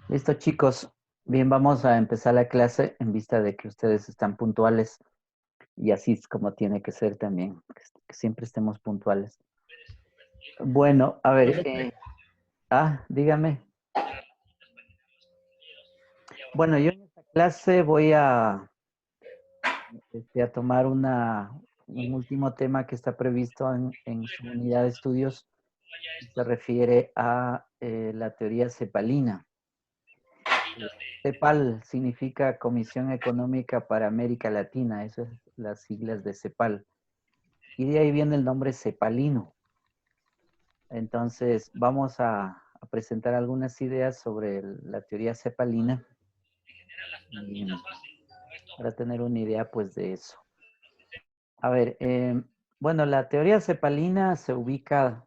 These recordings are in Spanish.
Listo, chicos. Bien, vamos a empezar la clase en vista de que ustedes están puntuales y así es como tiene que ser también, que siempre estemos puntuales. Bueno, a ver, dígame. Bueno, yo en esta clase voy a tomar un último tema que está previsto en su unidad de estudios, que se refiere a la teoría cepalina. CEPAL significa Comisión Económica para América Latina, esas son las siglas de CEPAL. Y de ahí viene el nombre cepalino. Entonces, vamos a presentar algunas ideas sobre la teoría cepalina y para tener una idea, pues, de eso. A ver, bueno, la teoría cepalina se ubica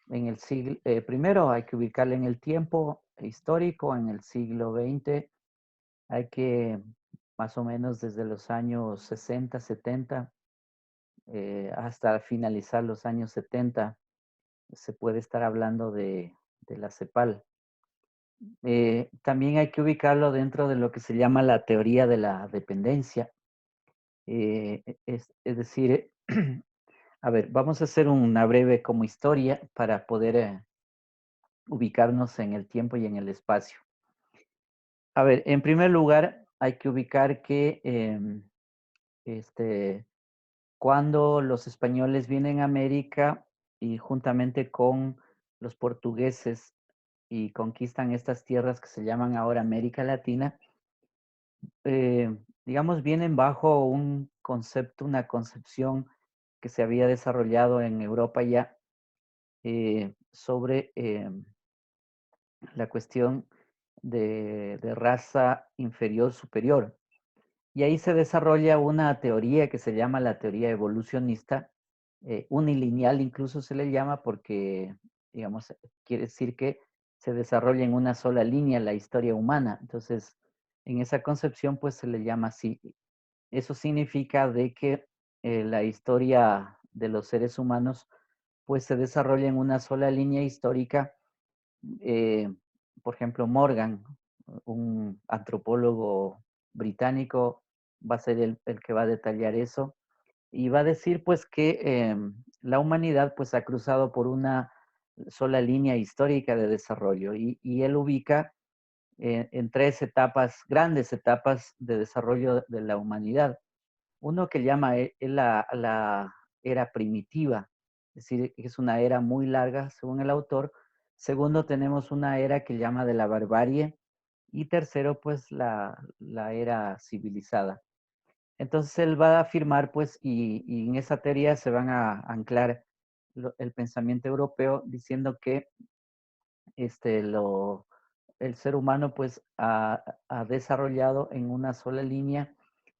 en el siglo, primero hay que ubicarla en el tiempo histórico, en el siglo XX. Hay que, más o menos desde los años 60, 70, hasta finalizar los años 70, se puede estar hablando de la CEPAL. También hay que ubicarlo dentro de lo que se llama la teoría de la dependencia. Es decir, a ver, vamos a hacer una breve como historia para poder ubicarnos en el tiempo y en el espacio. A ver, en primer lugar, hay que ubicar que este, cuando los españoles vienen a América y juntamente con los portugueses y conquistan estas tierras que se llaman ahora América Latina, digamos, vienen bajo un concepto, una concepción que se había desarrollado en Europa ya sobre la cuestión de raza inferior superior. Y ahí se desarrolla una teoría que se llama la teoría evolucionista, unilineal incluso se le llama porque, digamos, quiere decir que se desarrolla en una sola línea la historia humana. Entonces, en esa concepción, pues se le llama así. Eso significa de que la historia de los seres humanos, pues se desarrolla en una sola línea histórica. eh, por ejemplo, Morgan, un antropólogo británico, va a ser el que va a detallar eso y va a decir pues que la humanidad pues ha cruzado por una sola línea histórica de desarrollo y él ubica en tres etapas, grandes etapas de desarrollo de la humanidad. Uno que llama la era primitiva, es decir, que es una era muy larga según el autor. Segundo, tenemos una era que llama de la barbarie. Y tercero, pues la era civilizada. Entonces él va a afirmar, pues, y en esa teoría se van a anclar el pensamiento europeo diciendo que este, el ser humano, pues, ha desarrollado en una sola línea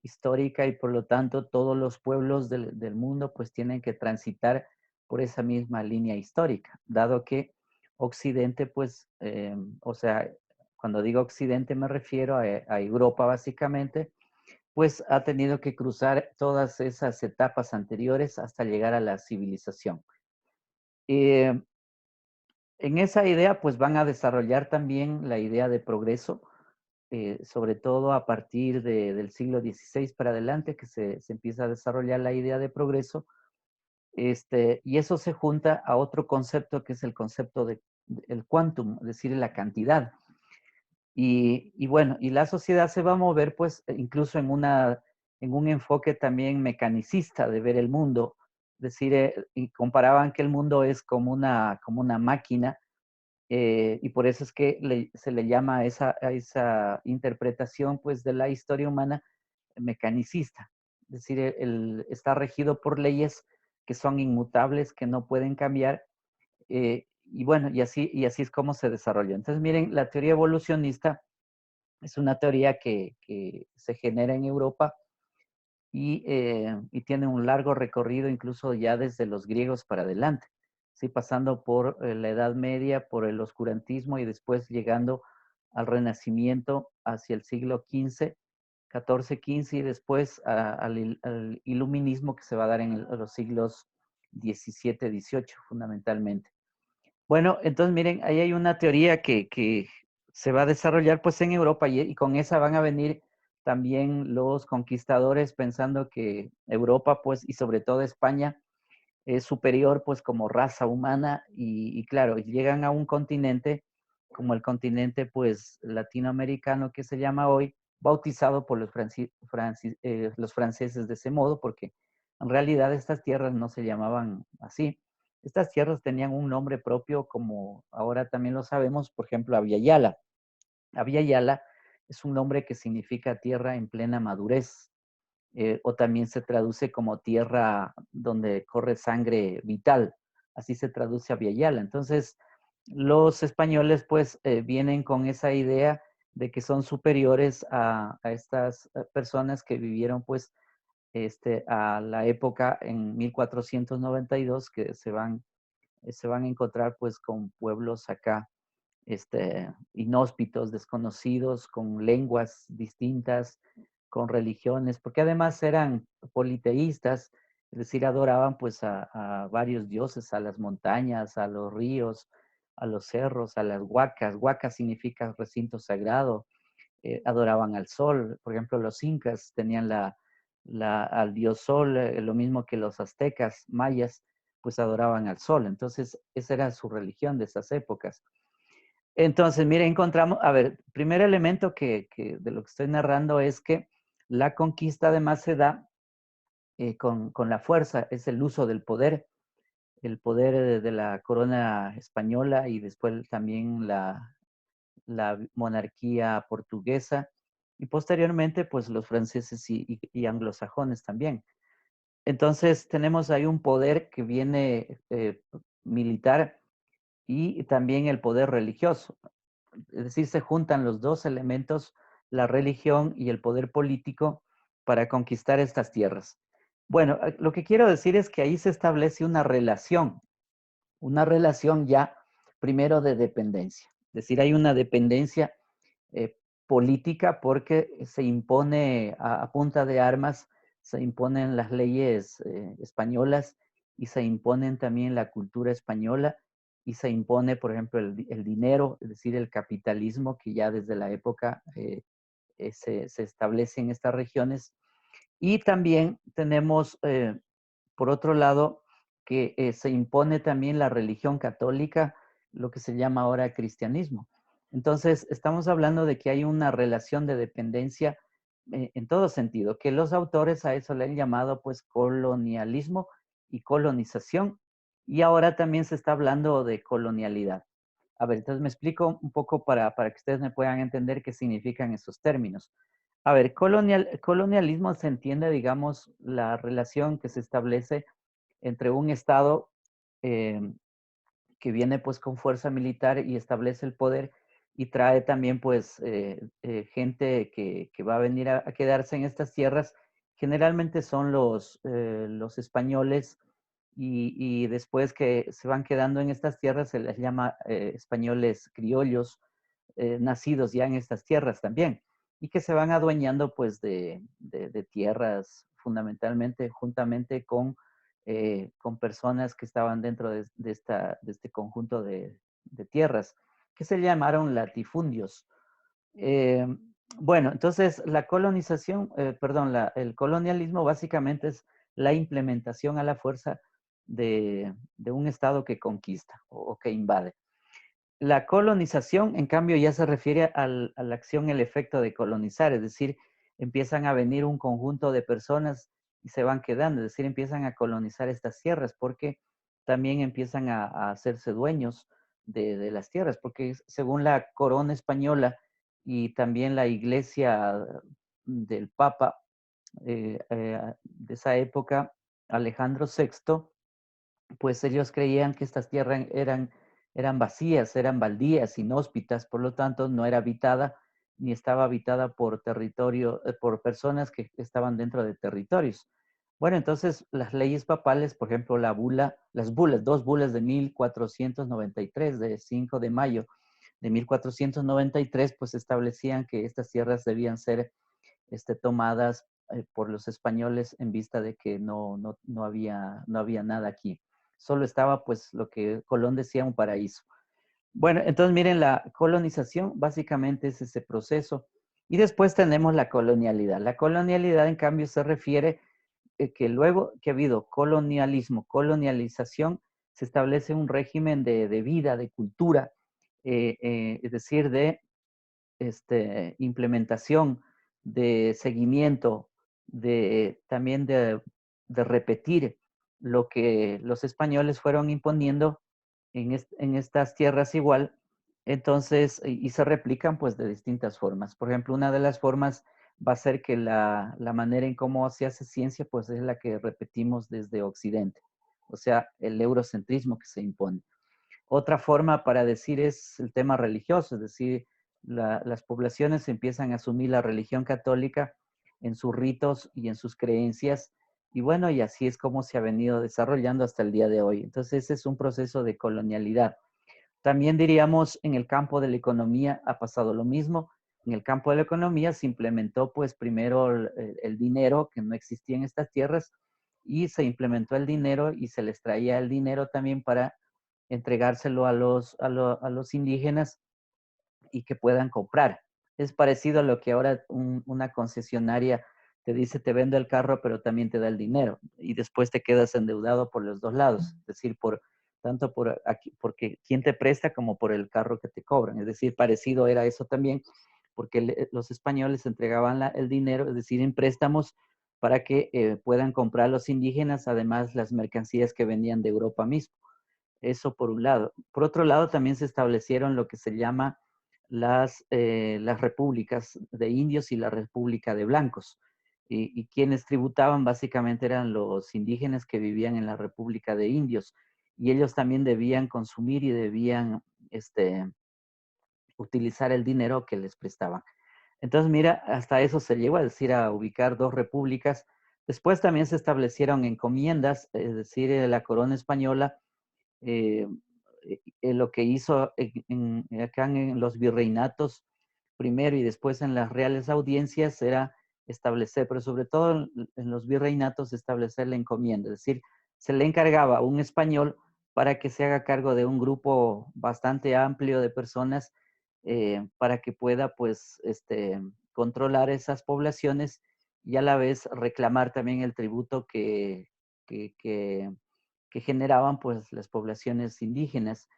histórica y por lo tanto todos los pueblos del mundo, pues, tienen que transitar por esa misma línea histórica, dado que Occidente, pues, o sea, cuando digo Occidente me refiero a Europa básicamente, pues ha tenido que cruzar todas esas etapas anteriores hasta llegar a la civilización. Eh, en esa idea, pues van a desarrollar también la idea de progreso, sobre todo a partir del siglo XVI para adelante, que se empieza a desarrollar la idea de progreso, y eso se junta a otro concepto que es el concepto del quantum, es decir, la cantidad. Y bueno, y la sociedad se va a mover pues incluso en un enfoque también mecanicista de ver el mundo. Es decir, y comparaban que el mundo es como una máquina y por eso es que se le llama a esa interpretación pues de la historia humana mecanicista. Es decir, está regido por leyes que son inmutables, que no pueden cambiar. Y bueno, y así es como se desarrolla. Entonces, miren, la teoría evolucionista es una teoría que se genera en Europa y tiene un largo recorrido incluso ya desde los griegos para adelante, ¿sí? Pasando por la Edad Media, por el oscurantismo y después llegando al Renacimiento hacia el siglo XV, XIV, XV y después al iluminismo que se va a dar en los siglos XVII, XVIII fundamentalmente. Bueno, entonces miren, ahí hay una teoría que se va a desarrollar pues en Europa y con esa van a venir también los conquistadores pensando que Europa pues y sobre todo España es superior pues como raza humana y claro, llegan a un continente como el continente pues latinoamericano que se llama hoy, bautizado por los franceses de ese modo, porque en realidad estas tierras no se llamaban así. Estas tierras tenían un nombre propio, como ahora también lo sabemos, por ejemplo, Aviala. Aviala es un nombre que significa tierra en plena madurez, o también se traduce como tierra donde corre sangre vital, así se traduce a Viayala. Entonces, los españoles pues vienen con esa idea de que son superiores a estas personas que vivieron pues a la época en 1492 que se van a encontrar pues con pueblos acá inhóspitos, desconocidos, con lenguas distintas, con religiones, porque además eran politeístas, es decir, adoraban pues a varios dioses, a las montañas, a los ríos, a los cerros, a las huacas. Huaca significa recinto sagrado. Adoraban al sol. Por ejemplo, los incas tenían al dios sol, lo mismo que los aztecas, mayas, pues adoraban al sol. Entonces, esa era su religión de esas épocas. Entonces, mire, encontramos, a ver, primer elemento que de lo que estoy narrando es que la conquista además se da con la fuerza, es el uso del poder, el poder de la corona española y después también la monarquía portuguesa y posteriormente pues los franceses y anglosajones también. Entonces tenemos ahí un poder que viene militar y también el poder religioso. Es decir, se juntan los dos elementos, la religión y el poder político, para conquistar estas tierras. Bueno, lo que quiero decir es que ahí se establece una relación ya primero de dependencia. Es decir, hay una dependencia eh, política porque se impone a punta de armas, se imponen las leyes españolas y se imponen también la cultura española y se impone, por ejemplo, el dinero, es decir, el capitalismo que ya desde la época se establece en estas regiones. Y también tenemos, por otro lado, que se impone también la religión católica, lo que se llama ahora cristianismo. Entonces, estamos hablando de que hay una relación de dependencia en todo sentido, que los autores a eso le han llamado pues colonialismo y colonización, y ahora también se está hablando de colonialidad. A ver, entonces me explico un poco para que ustedes me puedan entender qué significan esos términos. A ver, colonialismo se entiende, digamos, la relación que se establece entre un Estado eh, que viene pues con fuerza militar y establece el poder y trae también pues gente que va a venir a quedarse en estas tierras. Generalmente son los españoles y después que se van quedando en estas tierras se les llama españoles criollos, nacidos ya en estas tierras también y que se van adueñando pues de tierras fundamentalmente juntamente con personas que estaban dentro de este conjunto de tierras, que se llamaron latifundios. Eh, bueno, entonces la colonización, perdón, el colonialismo básicamente es la implementación a la fuerza de un Estado que conquista o que invade. La colonización, en cambio, ya se refiere a la acción, el efecto de colonizar, es decir, empiezan a venir un conjunto de personas y se van quedando, es decir, empiezan a colonizar estas tierras porque también empiezan a hacerse dueños de las tierras, porque según la corona española y también la iglesia del Papa de esa época, Alejandro VI, pues ellos creían que estas tierras eran vacías, eran baldías, inhóspitas, por lo tanto no era habitada ni estaba habitada por territorio, por personas que estaban dentro de territorios. Bueno, entonces las leyes papales, por ejemplo, las bulas, dos bulas de 1493, de 5 de mayo de 1493, pues establecían que estas tierras debían ser tomadas por los españoles en vista de que no había nada aquí. Solo estaba pues lo que Colón decía un paraíso. Bueno, entonces miren, la colonización básicamente es ese proceso. Y después tenemos la colonialidad. La colonialidad, en cambio, se refiere que luego que ha habido colonialismo, colonialización, se establece un régimen de vida, de cultura, es decir, de implementación, de seguimiento, también de repetir lo que los españoles fueron imponiendo en estas tierras igual. Entonces, y se replican pues de distintas formas. Por ejemplo, una de las formas va a ser que la manera en cómo se hace ciencia pues es la que repetimos desde Occidente, o sea, el eurocentrismo que se impone. Otra forma para decir es el tema religioso, es decir, las poblaciones empiezan a asumir la religión católica en sus ritos y en sus creencias, y bueno, y así es como se ha venido desarrollando hasta el día de hoy. Entonces, ese es un proceso de colonialidad. También diríamos, en el campo de la economía ha pasado lo mismo. En el campo de la economía se implementó pues primero el dinero que no existía en estas tierras y se implementó el dinero y se les traía el dinero también para entregárselo a los indígenas y que puedan comprar. Es parecido a lo que ahora una concesionaria te dice, te vendo el carro, pero también te da el dinero y después te quedas endeudado por los dos lados, es decir, tanto por aquí, porque quien te presta como por el carro que te cobran. Es decir, parecido era eso también, porque los españoles entregaban el dinero, es decir, en préstamos para que puedan comprar los indígenas, además las mercancías que venían de Europa mismo. Eso por un lado. Por otro lado, también se establecieron lo que se llama las repúblicas de indios y la república de blancos. Y quienes tributaban básicamente eran los indígenas que vivían en la república de indios. Y ellos también debían consumir y debían utilizar el dinero que les prestaban. Entonces, mira, hasta eso se llegó a decir, a ubicar dos repúblicas. Después también se establecieron encomiendas, es decir, la corona española eh, lo que hizo acá en los virreinatos primero y después en las reales audiencias era establecer, pero sobre todo en los virreinatos, establecer la encomienda, es decir, se le encargaba a un español para que se haga cargo de un grupo bastante amplio de personas para que pueda pues controlar esas poblaciones y a la vez reclamar también el tributo que, que que generaban pues las poblaciones indígenas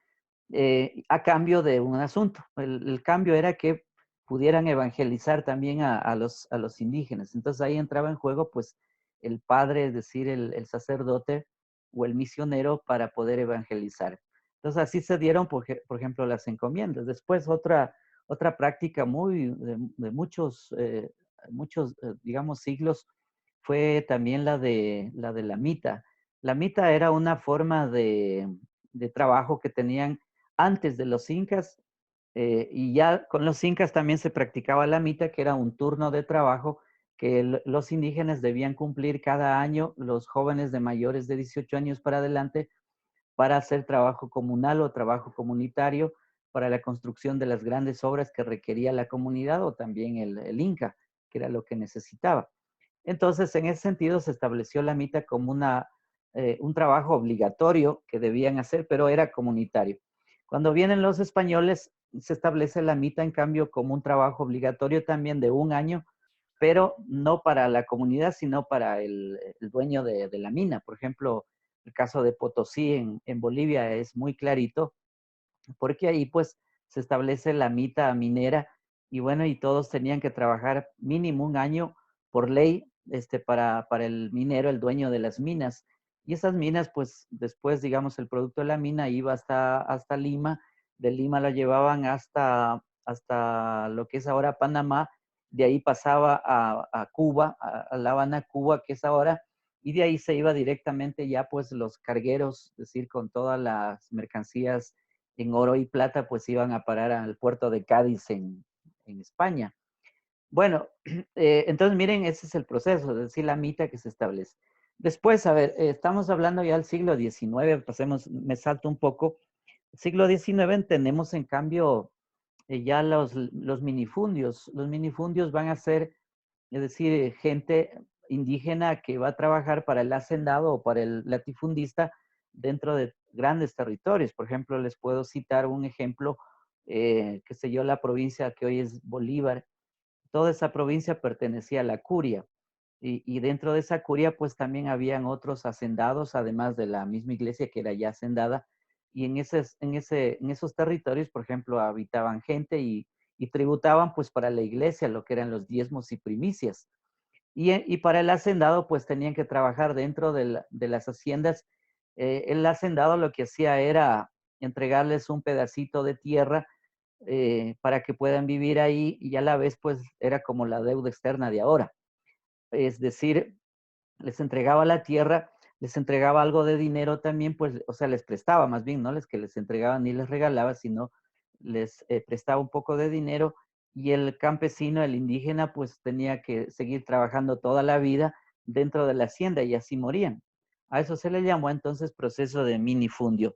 a cambio de un asunto. El cambio era que pudieran evangelizar también a los indígenas. Entonces ahí entraba en juego pues el padre, es decir, el sacerdote o el misionero para poder evangelizar. Entonces así se dieron, por ejemplo, las encomiendas. Después otra práctica de muchos, digamos, siglos fue también la de la mita. La mita era una forma de trabajo que tenían antes de los incas y ya con los incas también se practicaba la mita, que era un turno de trabajo que los indígenas debían cumplir cada año, los jóvenes de mayores de 18 años para adelante, para hacer trabajo comunal o trabajo comunitario para la construcción de las grandes obras que requería la comunidad o también el Inca, que era lo que necesitaba. Entonces, en ese sentido, se estableció la mita como un trabajo obligatorio que debían hacer, pero era comunitario. Cuando vienen los españoles, se establece la mita, en cambio, como un trabajo obligatorio también de un año, pero no para la comunidad, sino para el dueño de la mina. Por ejemplo, el caso de Potosí en Bolivia es muy clarito, porque ahí pues se establece la mita minera y bueno, y todos tenían que trabajar mínimo un año por ley para el minero, el dueño de las minas. Y esas minas, pues después, digamos, el producto de la mina iba hasta Lima, de Lima lo llevaban hasta lo que es ahora Panamá, de ahí pasaba a Cuba, a La Habana, Cuba, que es ahora, y de ahí se iba directamente ya pues los cargueros, es decir, con todas las mercancías en oro y plata, pues iban a parar al puerto de Cádiz en España. Bueno, entonces miren, ese es el proceso, es decir, la mita que se establece. Después, a ver, estamos hablando ya del siglo XIX, pasemos, me salto un poco. Siglo XIX tenemos en cambio ya los minifundios. Los minifundios van a ser, es decir, gente indígena que va a trabajar para el hacendado o para el latifundista dentro grandes territorios. Por ejemplo, les puedo citar un ejemplo, qué sé yo, la provincia que hoy es Bolívar. Toda esa provincia pertenecía a la curia. Y dentro de esa curia, pues también habían otros hacendados, además de la misma iglesia que era ya hacendada. Y en esos territorios, por ejemplo, habitaban gente y tributaban pues para la iglesia lo que eran los diezmos y primicias. Y para el hacendado, pues tenían que trabajar dentro de las haciendas. El hacendado lo que hacía era entregarles un pedacito de tierra para que puedan vivir ahí y a la vez, pues era como la deuda externa de ahora. Es decir, les entregaba la tierra, les entregaba algo de dinero también, pues, o sea, les prestaba más bien, no les que les entregaba ni les regalaba, sino les prestaba un poco de dinero y el campesino, el indígena, pues tenía que seguir trabajando toda la vida dentro de la hacienda y así morían. A eso se le llamó entonces proceso de minifundio.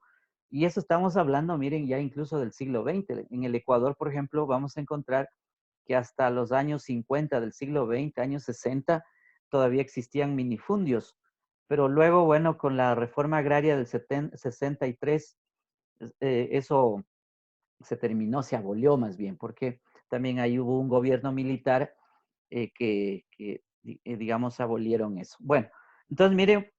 Y eso estamos hablando, miren, ya incluso del siglo XX. En el Ecuador, por ejemplo, vamos a encontrar que hasta los años 50 del siglo XX, años 60, todavía existían minifundios. Pero luego, bueno, con la reforma agraria del 63, eso se terminó, se abolió más bien, porque también ahí hubo un gobierno militar digamos, abolieron eso. Bueno, entonces, mire,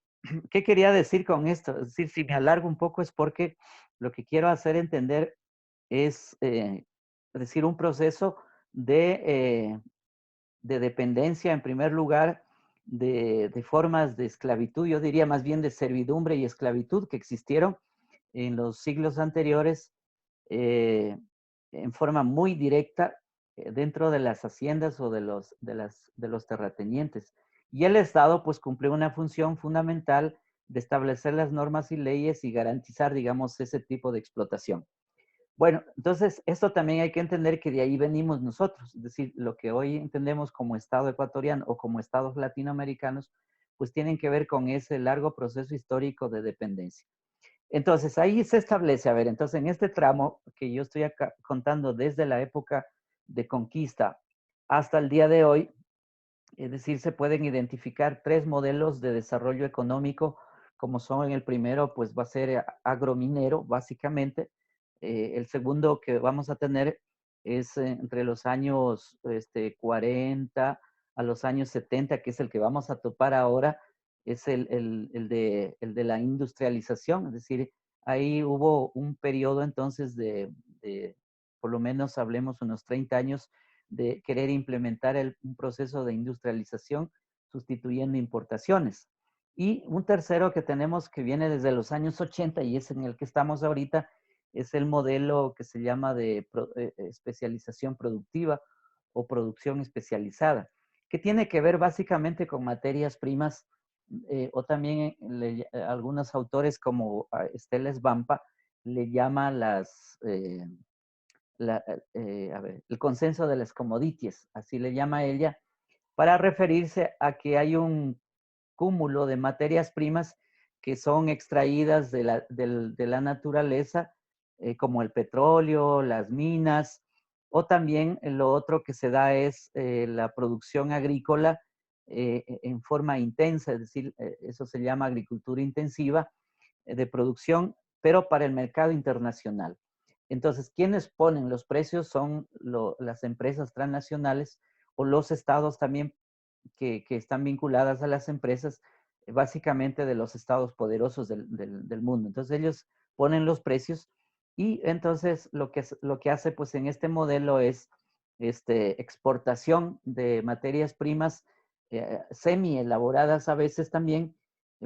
¿qué quería decir con esto? Es decir, si me alargo un poco es porque lo que quiero hacer entender es decir, un proceso de, eh, de dependencia, en primer lugar, de formas de esclavitud, yo diría más bien de servidumbre y esclavitud que existieron en los siglos anteriores eh, en forma muy directa dentro de las haciendas o de los terratenientes. Y el Estado pues cumple una función fundamental de establecer las normas y leyes y garantizar, digamos, ese tipo de explotación. Bueno, entonces esto también hay que entender que de ahí venimos nosotros, es decir, lo que hoy entendemos como Estado ecuatoriano o como Estados latinoamericanos, pues tienen que ver con ese largo proceso histórico de dependencia. Entonces ahí se establece, a ver, entonces en este tramo que yo estoy acá contando desde la época de conquista hasta el día de hoy, es decir, se pueden identificar tres modelos de desarrollo económico, como son en el primero, pues va a ser agrominero, básicamente. El segundo que vamos a tener es entre los años 40 a los años 70, que es el que vamos a topar ahora, es el de la industrialización, es decir, ahí hubo un periodo entonces por lo menos hablemos unos 30 años, de querer implementar un proceso de industrialización sustituyendo importaciones. Y un tercero que tenemos que viene desde los años 80 y es en el que estamos ahorita, es el modelo que se llama de especialización productiva o producción especializada, que tiene que ver básicamente con materias primas o también algunos autores como Estela Svampa le llama a ver, el consenso de las commodities, así le llama ella, para referirse a que hay un cúmulo de materias primas que son extraídas de la naturaleza, como el petróleo, las minas, o también lo otro que se da es la producción agrícola en forma intensa, es decir, eso se llama agricultura intensiva de producción, pero para el mercado internacional. Entonces, quienes ponen los precios son las empresas transnacionales o los estados también que están vinculadas a las empresas, básicamente de los estados poderosos del mundo. Entonces, ellos ponen los precios y entonces lo que hace pues en este modelo es exportación de materias primas semi elaboradas a veces también.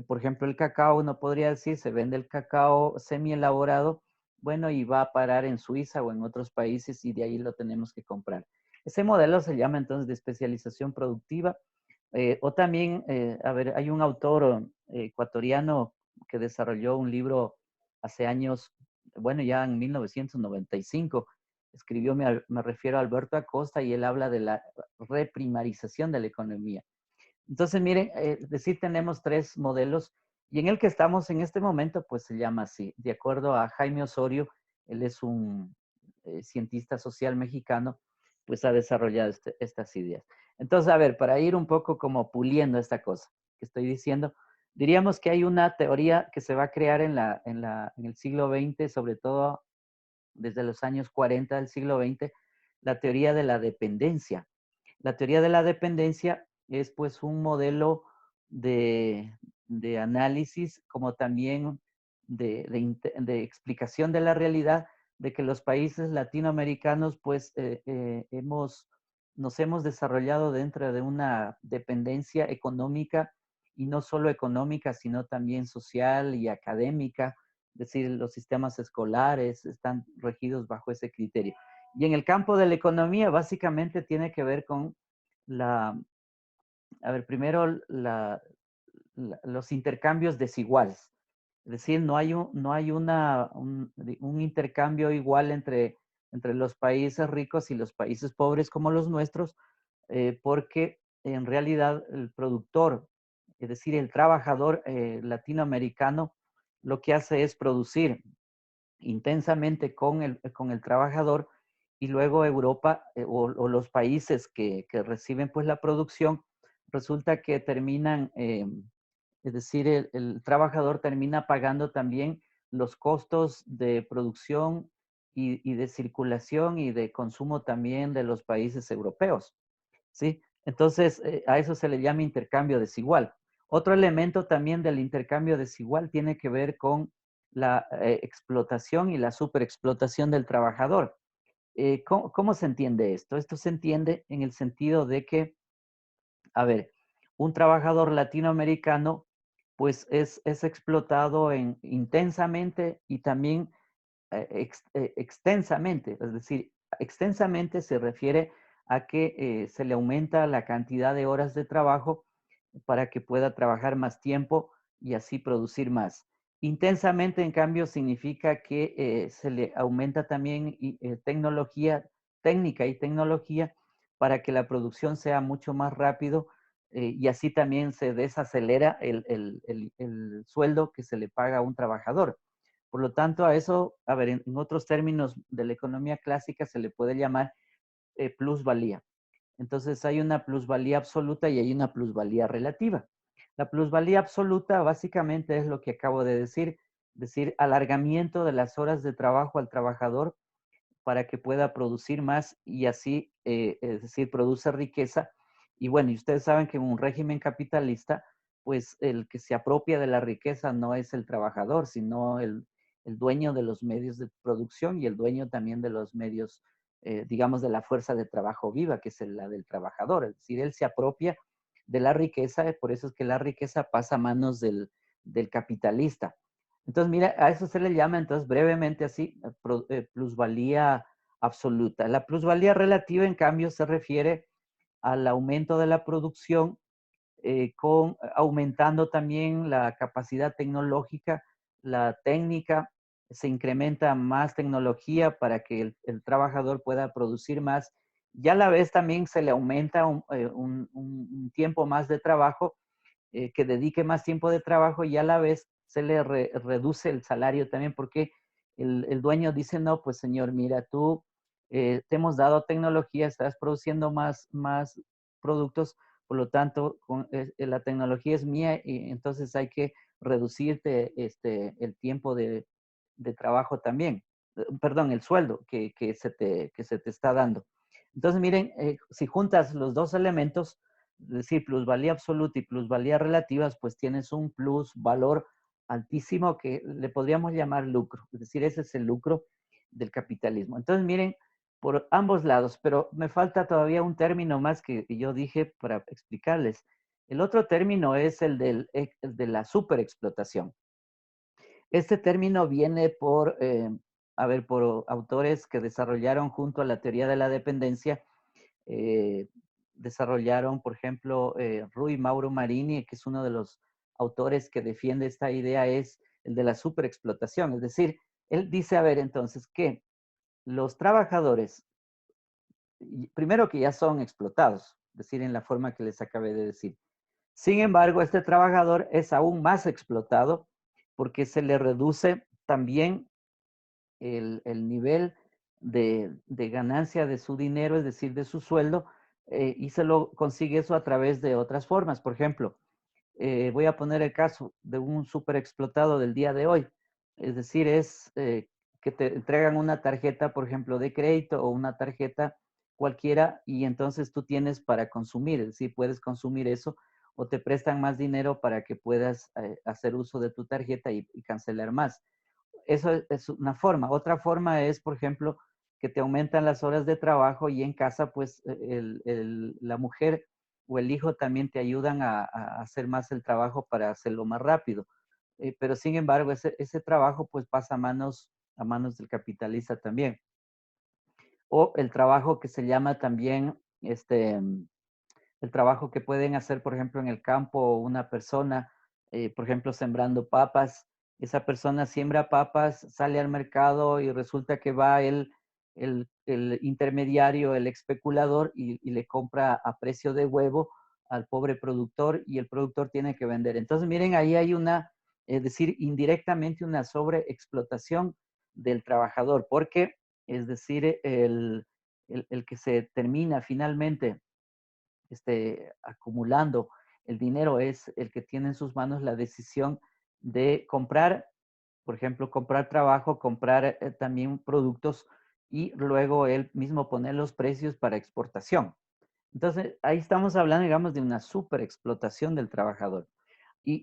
Por ejemplo, el cacao, uno podría decir, se vende el cacao semi elaborado, bueno, y va a parar en Suiza o en otros países y de ahí lo tenemos que comprar. Ese modelo se llama entonces de especialización productiva. O también, a ver, hay un autor ecuatoriano que desarrolló un libro hace años, bueno, ya en 1995, escribió, me refiero a Alberto Acosta, y él habla de la reprimarización de la economía. Entonces, miren, es decir, tenemos tres modelos y en el que estamos en este momento, pues se llama así. De acuerdo a Jaime Osorio, él es un cientista social mexicano, pues ha desarrollado estas ideas. Entonces, a ver, para ir un poco como puliendo esta cosa que estoy diciendo, Diríamos que hay una teoría que se va a crear en el siglo XX, sobre todo desde los años 40 del siglo XX, la teoría de la dependencia. La teoría de la dependencia es pues un modelo de, de análisis como también de explicación de la realidad de que los países latinoamericanos pues nos hemos desarrollado dentro de una dependencia económica y no solo económica, sino también social y académica, es decir, los sistemas escolares están regidos bajo ese criterio. Y en el campo de la economía, básicamente tiene que ver con la, a ver, primero los intercambios desiguales. Es decir, no hay un intercambio igual entre los países ricos y los países pobres como los nuestros, porque en realidad el productor, es decir, el trabajador latinoamericano, lo que hace es producir intensamente con el trabajador y luego Europa o los países que reciben pues la producción, resulta que terminan, es decir, el trabajador termina pagando también los costos de producción y de circulación y de consumo también de los países europeos. ¿Sí? Entonces, a eso se le llama intercambio desigual. Otro elemento también del intercambio desigual tiene que ver con la explotación y la superexplotación del trabajador. ¿Cómo se entiende esto? Esto se entiende en el sentido de que, a ver, un trabajador latinoamericano pues es explotado intensamente y también extensamente, es decir, extensamente se refiere a que se le aumenta la cantidad de horas de trabajo para que pueda trabajar más tiempo y así producir más. Intensamente, en cambio, significa que se le aumenta también tecnología, técnica y tecnología para que la producción sea mucho más rápido y así también se desacelera el sueldo que se le paga a un trabajador. Por lo tanto, a eso, a ver, en otros términos de la economía clásica se le puede llamar plusvalía. Entonces hay una plusvalía absoluta y hay una plusvalía relativa. La plusvalía absoluta básicamente es lo que acabo de decir alargamiento de las horas de trabajo al trabajador para que pueda producir más y así, es decir, produce riqueza. Y bueno, y ustedes saben que en un régimen capitalista, pues el que se apropia de la riqueza no es el trabajador, sino el dueño de los medios de producción y el dueño también de los medios, digamos, de la fuerza de trabajo viva, que es la del trabajador. Es decir, él se apropia de la riqueza, por eso es que la riqueza pasa a manos del capitalista. Entonces, mira, a eso se le llama, entonces, brevemente así, plusvalía absoluta. La plusvalía relativa, en cambio, se refiere al aumento de la producción aumentando también la capacidad tecnológica, la técnica, se incrementa más tecnología para que el trabajador pueda producir más. Y a la vez también se le aumenta un tiempo más de trabajo que dedique más tiempo de trabajo y a la vez se le reduce el salario también porque el dueño dice, no, pues señor, mira, tú te hemos dado tecnología, estás produciendo más productos, por lo tanto, la tecnología es mía y entonces hay que reducirte el tiempo de trabajo también. Perdón, el sueldo que se te está dando. Entonces, miren, si juntas los dos elementos, es decir, plusvalía absoluta y plusvalía relativas, pues tienes un plus valor altísimo que le podríamos llamar lucro. Es decir, ese es el lucro del capitalismo. Entonces, miren, por ambos lados, pero me falta todavía un término más que yo dije para explicarles. El otro término es el de la superexplotación. Este término viene por autores que desarrollaron junto a la teoría de la dependencia desarrollaron, por ejemplo, Rui Mauro Marini, que es uno de los autores que defiende esta idea, es el de la superexplotación. Es decir, él dice, a ver, entonces, que los trabajadores, primero que ya son explotados, es decir, en la forma que les acabé de decir. Sin embargo, este trabajador es aún más explotado porque se le reduce también el nivel de ganancia de su dinero, es decir, de su sueldo, y se lo consigue eso a través de otras formas. Por ejemplo, voy a poner el caso de un súper explotado del día de hoy. Es decir, que te entregan una tarjeta, por ejemplo, de crédito o una tarjeta cualquiera y entonces tú tienes para consumir, es decir, puedes consumir eso o te prestan más dinero para que puedas hacer uso de tu tarjeta y cancelar más. Eso es una forma. Otra forma es, por ejemplo, que te aumentan las horas de trabajo y en casa, pues, la mujer o el hijo también te ayudan a hacer más el trabajo para hacerlo más rápido. Pero sin embargo, ese trabajo pues pasa a manos del capitalista también. O el trabajo que se llama también el trabajo que pueden hacer, por ejemplo, en el campo una persona, por ejemplo, sembrando papas. Esa persona siembra papas, sale al mercado y resulta que va el intermediario, el especulador, y le compra a precio de huevo al pobre productor y el productor tiene que vender. Entonces, miren, ahí hay es decir, indirectamente una sobreexplotación del trabajador, porque, es decir, el que se termina finalmente acumulando el dinero es el que tiene en sus manos la decisión de comprar, por ejemplo, comprar trabajo, comprar también productos y luego él mismo poner los precios para exportación. Entonces, ahí estamos hablando, digamos, de una super explotación del trabajador.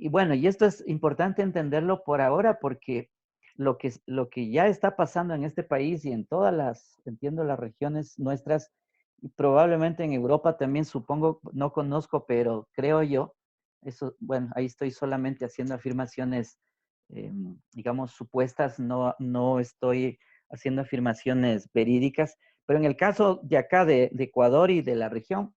Bueno, y esto es importante entenderlo por ahora porque lo que ya está pasando en este país y en todas entiendo, las regiones nuestras, y probablemente en Europa también, supongo, no conozco, pero creo yo, eso, bueno, ahí estoy solamente haciendo afirmaciones, digamos, supuestas, no estoy haciendo afirmaciones verídicas, pero en el caso de acá, de Ecuador y de la región,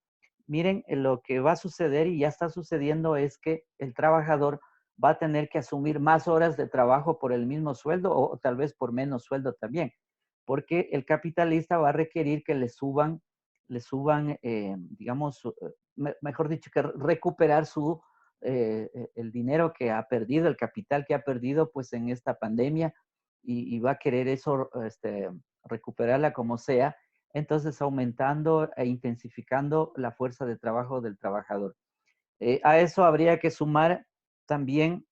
miren, lo que va a suceder y ya está sucediendo es que el trabajador va a tener que asumir más horas de trabajo por el mismo sueldo o tal vez por menos sueldo también, porque el capitalista va a requerir que le suban digamos, mejor dicho, que recuperar el dinero que ha perdido, el capital que ha perdido pues en esta pandemia y va a querer eso, recuperarla como sea, entonces aumentando e intensificando la fuerza de trabajo del trabajador. A eso habría que sumar también,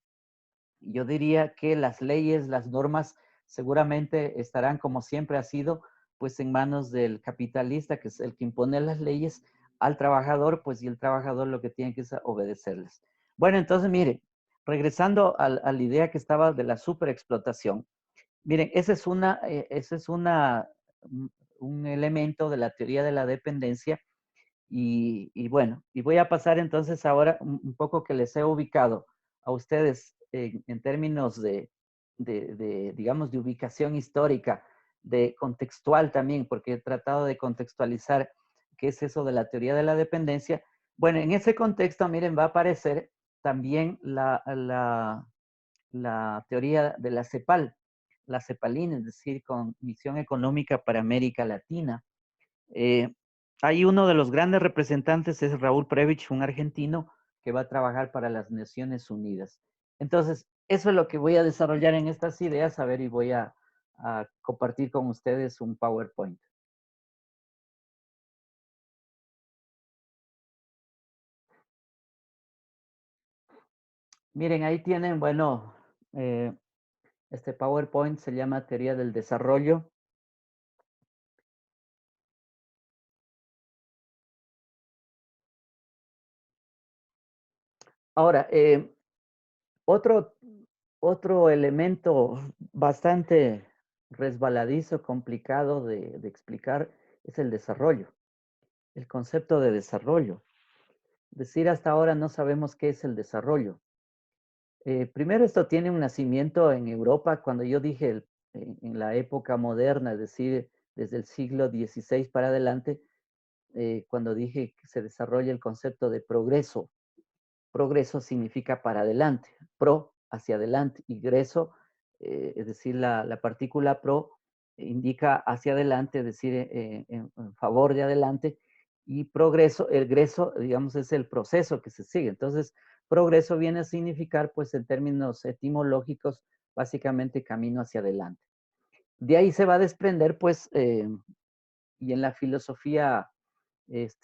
yo diría que las leyes, las normas, seguramente estarán como siempre ha sido, pues en manos del capitalista, que es el que impone las leyes al trabajador, pues y el trabajador lo que tiene que es obedecerles. Bueno, entonces mire, regresando a la idea que estaba de la superexplotación, miren, ese es un elemento de la teoría de la dependencia bueno, y voy a pasar entonces ahora un poco que les he ubicado a ustedes en términos digamos, de ubicación histórica, de contextual también, porque he tratado de contextualizar qué es eso de la teoría de la dependencia. Bueno, en ese contexto, miren, va a aparecer también la teoría de la CEPAL, la CEPALIN, es decir, con misión económica para América Latina. Eh, Hay uno de los grandes representantes, es Raúl Previch, un argentino que va a trabajar para las Naciones Unidas. Entonces, eso es lo que voy a desarrollar en estas ideas, a ver, y voy a compartir con ustedes un PowerPoint. Miren, ahí tienen, bueno, este PowerPoint se llama Teoría del Desarrollo. Ahora, otro, otro elemento bastante resbaladizo, complicado de explicar, es el desarrollo, el concepto de desarrollo. Es decir, hasta ahora no sabemos qué es el desarrollo. Primero, esto tiene un nacimiento en Europa, cuando yo dije en la época moderna, es decir, desde el siglo XVI para adelante, cuando dije que se desarrolla el concepto de progreso. Progreso significa para adelante, pro hacia adelante, y greso, es decir, la partícula pro indica hacia adelante, es decir, en favor de adelante, y progreso, el greso, digamos, es el proceso que se sigue. Entonces, progreso viene a significar, pues, en términos etimológicos, básicamente camino hacia adelante. De ahí se va a desprender, pues, y en la filosofía es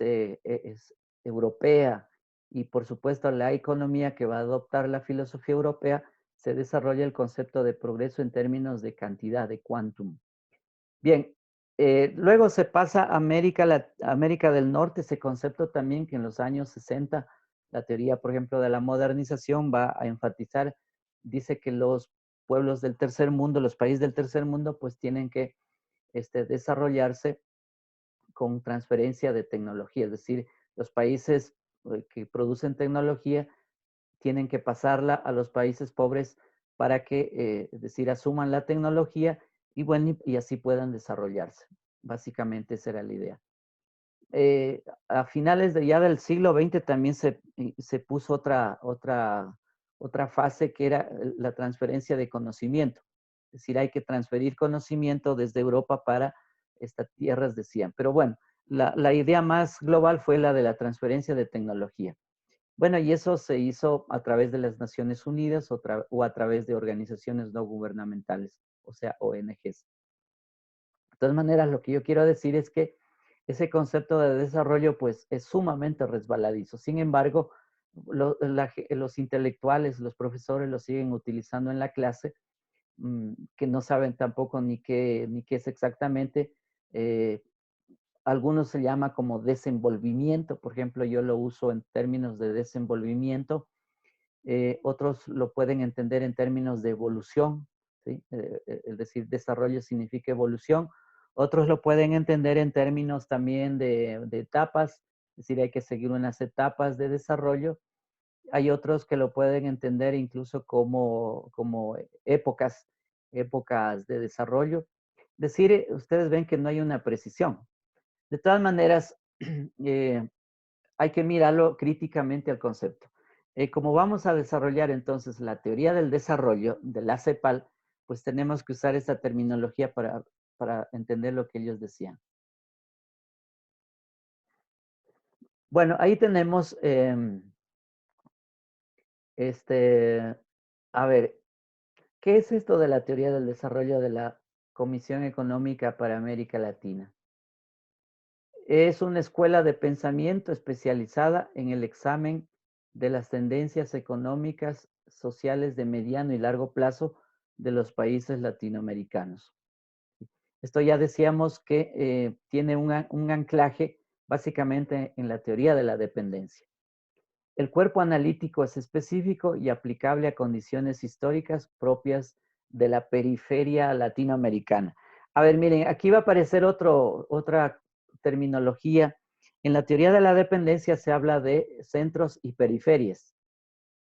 europea y por supuesto la economía que va a adoptar la filosofía europea, se desarrolla el concepto de progreso en términos de cantidad, de quantum. Bien, luego se pasa a América del Norte, ese concepto también que en los años 60, la teoría, por ejemplo, de la modernización va a enfatizar, dice que los pueblos del tercer mundo, los países del tercer mundo, pues tienen que desarrollarse con transferencia de tecnología, es decir, los países que producen tecnología tienen que pasarla a los países pobres para que, es decir, asuman la tecnología y, bueno, y así puedan desarrollarse. Básicamente esa era la idea. A finales ya del siglo XX también se puso otra fase que era la transferencia de conocimiento. Es decir, hay que transferir conocimiento desde Europa para estas tierras, decían. Pero bueno, la idea más global fue la de la transferencia de tecnología. Bueno, y eso se hizo a través de las Naciones Unidas o a través de organizaciones no gubernamentales, o sea, ONGs. De todas maneras, lo que yo quiero decir es que ese concepto de desarrollo pues es sumamente resbaladizo. Sin embargo, los intelectuales, los profesores lo siguen utilizando en la clase, que no saben tampoco ni qué es exactamente. Eh, Algunos se llama como desenvolvimiento, por ejemplo, yo lo uso en términos de desenvolvimiento, otros lo pueden entender en términos de evolución, ¿sí? Es decir, desarrollo significa evolución. Otros lo pueden entender en términos también de etapas, es decir, hay que seguir unas etapas de desarrollo. Hay otros que lo pueden entender incluso como épocas de desarrollo. Es decir, ustedes ven que no hay una precisión. De todas maneras, hay que mirarlo críticamente al concepto. Como vamos a desarrollar entonces la teoría del desarrollo de la CEPAL, pues tenemos que usar esta terminología para entender lo que ellos decían. Bueno, ahí tenemos, este, a ver, ¿qué es esto de la teoría del desarrollo de la Comisión Económica para América Latina? Es una escuela de pensamiento especializada en el examen de las tendencias económicas, sociales de mediano y largo plazo de los países latinoamericanos. Esto ya decíamos que tiene un anclaje básicamente en la teoría de la dependencia. El cuerpo analítico es específico y aplicable a condiciones históricas propias de la periferia latinoamericana. A ver, miren, aquí va a aparecer otra terminología. En la teoría de la dependencia se habla de centros y periferias.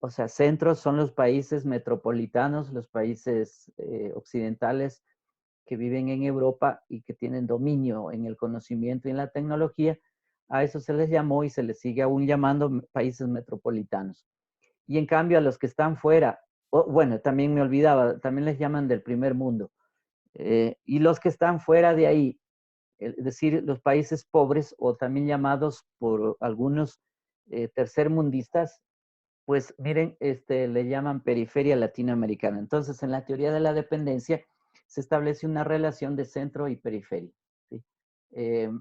O sea, centros son los países metropolitanos, los países occidentales que viven en Europa y que tienen dominio en el conocimiento y en la tecnología. A eso se les llamó y se les sigue aún llamando países metropolitanos. Y en cambio a los que están fuera, bueno, también me olvidaba, también les llaman del primer mundo. Y los que están fuera de ahí, es decir, los países pobres o también llamados por algunos tercermundistas, pues miren, le llaman periferia latinoamericana. Entonces, en la teoría de la dependencia se establece una relación de centro y periferia. ¿Sí? Eh,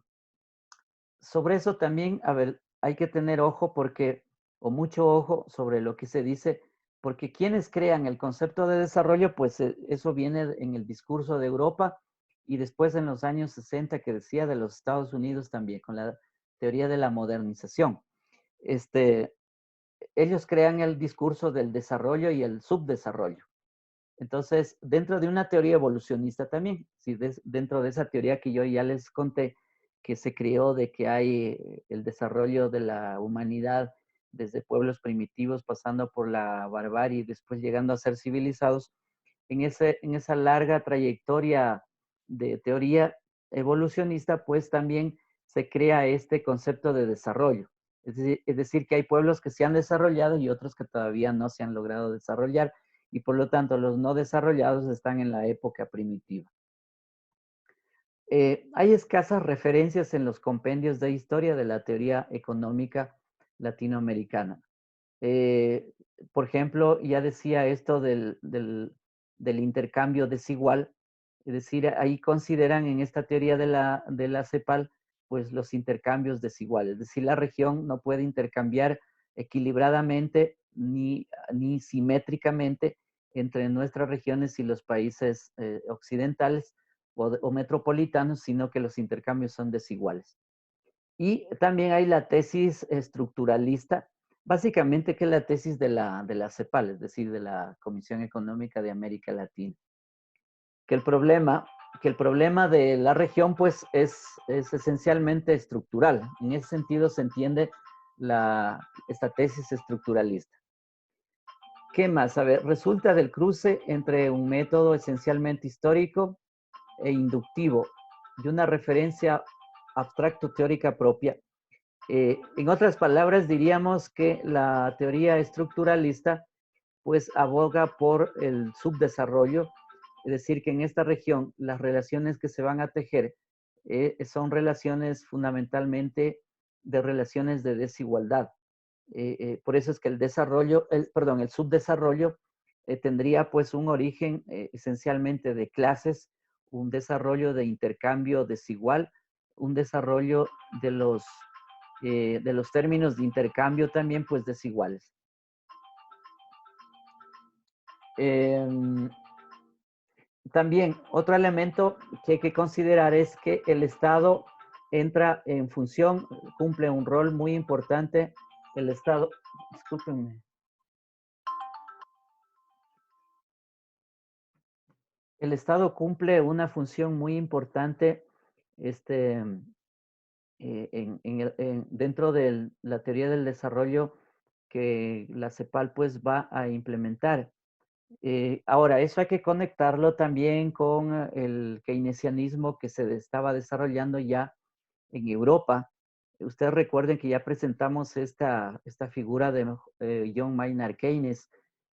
Sobre eso también, a ver, hay que tener ojo porque, o mucho ojo sobre lo que se dice, porque quienes crean el concepto de desarrollo, pues eso viene en el discurso de Europa y después en los años 60 que decía de los Estados Unidos también, con la teoría de la modernización. Este, Ellos crean el discurso del desarrollo y el subdesarrollo. Entonces, dentro de una teoría evolucionista también, si dentro de esa teoría que yo ya les conté, que se creó de que hay el desarrollo de la humanidad desde pueblos primitivos, pasando por la barbarie y después llegando a ser civilizados, en esa larga trayectoria de teoría evolucionista, pues también se crea este concepto de desarrollo. Es decir, que hay pueblos que se han desarrollado y otros que todavía no se han logrado desarrollar y por lo tanto los no desarrollados están en la época primitiva. Hay escasas referencias en los compendios de historia de la teoría económica latinoamericana. Eh, por ejemplo, ya decía esto del intercambio desigual, es decir, ahí consideran en esta teoría de la CEPAL, pues los intercambios desiguales, es decir, la región no puede intercambiar equilibradamente ni simétricamente entre nuestras regiones y los países occidentales o metropolitanos, sino que los intercambios son desiguales. Y también hay la tesis estructuralista, básicamente que es la tesis de la CEPAL, es decir, de la Comisión Económica de América Latina. Que el problema, que el problema de la región pues es esencialmente estructural. En ese sentido se entiende esta tesis estructuralista. ¿Qué más? A ver, resulta del cruce entre un método esencialmente histórico e inductivo y una referencia abstracto-teórica propia. En otras palabras, diríamos que la teoría estructuralista pues aboga por el subdesarrollo, es decir, que en esta región las relaciones que se van a tejer son relaciones fundamentalmente de relaciones de desigualdad. Por eso es que el subdesarrollo tendría pues un origen esencialmente de clases, un desarrollo de intercambio desigual, un desarrollo de los términos de intercambio también pues desiguales. También otro elemento que hay que considerar es que el Estado entra en función, cumple un rol muy importante. El Estado, discúlpenme, el Estado cumple una función muy importante este, dentro de la teoría del desarrollo que la CEPAL pues va a implementar. Ahora, eso hay que conectarlo también con el keynesianismo que se estaba desarrollando ya en Europa. Ustedes recuerden que ya presentamos esta figura de John Maynard Keynes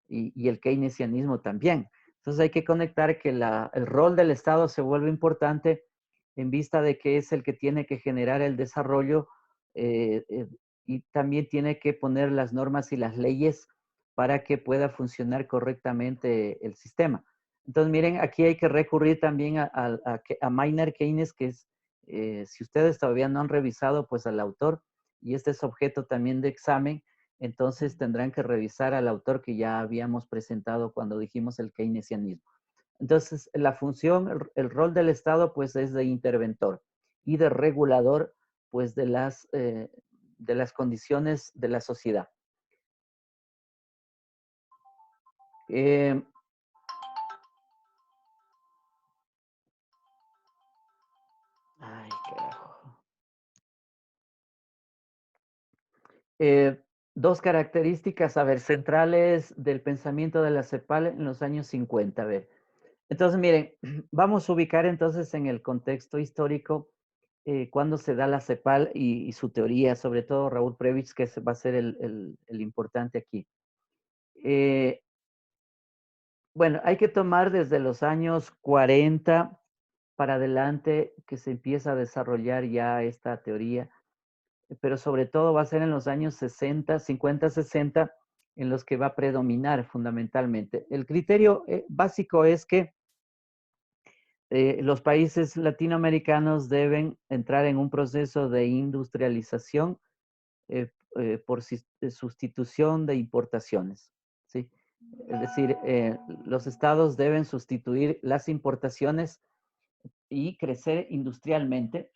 y el keynesianismo también. Entonces hay que conectar que el rol del Estado se vuelve importante en vista de que es el que tiene que generar el desarrollo y también tiene que poner las normas y las leyes para que pueda funcionar correctamente el sistema. Entonces, miren, aquí hay que recurrir también a Maynard Keynes, que es, si ustedes todavía no han revisado, pues al autor, y este es objeto también de examen, entonces tendrán que revisar al autor que ya habíamos presentado cuando dijimos el keynesianismo. Entonces, la función, el rol del Estado, pues es de interventor y de regulador, pues de las condiciones de la sociedad. Eh, Ay, carajo. Eh, Dos características, a ver, centrales del pensamiento de la CEPAL en los años 50. A ver, entonces miren, vamos a ubicar entonces en el contexto histórico cuándo se da la CEPAL y su teoría, sobre todo Raúl Prebisch, que va a ser el importante aquí. Eh, bueno, hay que tomar desde los años 40 para adelante que se empieza a desarrollar ya esta teoría, pero sobre todo va a ser en los años 60, 50, 60, en los que va a predominar fundamentalmente. El criterio básico es que los países latinoamericanos deben entrar en un proceso de industrialización por sustitución de importaciones, ¿sí? Es decir, los estados deben sustituir las importaciones y crecer industrialmente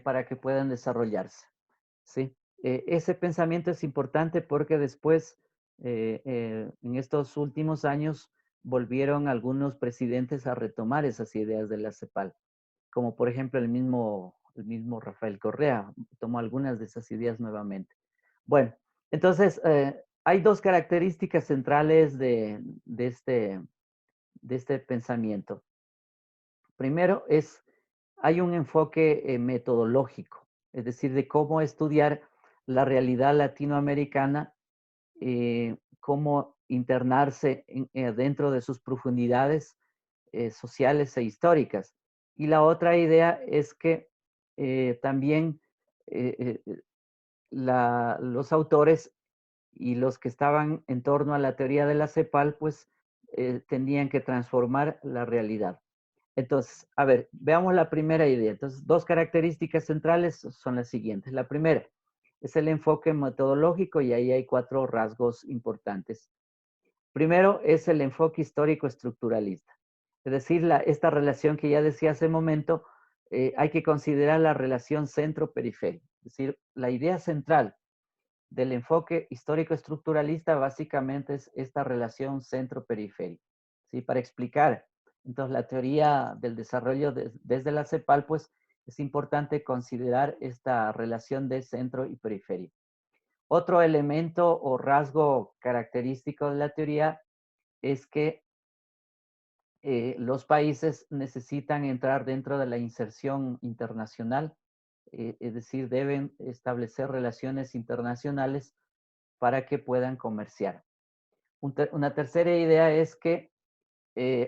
para que puedan desarrollarse. ¿Sí? Ese pensamiento es importante porque después, en estos últimos años, volvieron algunos presidentes a retomar esas ideas de la CEPAL, como por ejemplo el mismo Rafael Correa tomó algunas de esas ideas nuevamente. Bueno, entonces, hay dos características centrales de este pensamiento. Primero hay un enfoque metodológico, es decir, de cómo estudiar la realidad latinoamericana, cómo internarse dentro de sus profundidades sociales e históricas. Y la otra idea es que también eh, eh, los autores y los que estaban en torno a la teoría de la CEPAL, pues tenían que transformar la realidad. Entonces, a ver, veamos la primera idea. Entonces, dos características centrales son las siguientes. La primera, Es el enfoque metodológico y ahí hay 4 rasgos importantes. Primero es el enfoque histórico estructuralista. Es decir, esta relación que ya decía hace un momento, hay que considerar la relación centro-periferia. Es decir, la idea central del enfoque histórico estructuralista básicamente es esta relación centro-periferia. ¿Sí? Para explicar entonces la teoría del desarrollo desde la CEPAL, pues es importante considerar esta relación de centro y periferia. Otro elemento o rasgo característico de la teoría es que los países necesitan entrar dentro de la inserción internacional, es decir, deben establecer relaciones internacionales para que puedan comerciar. Una tercera idea es que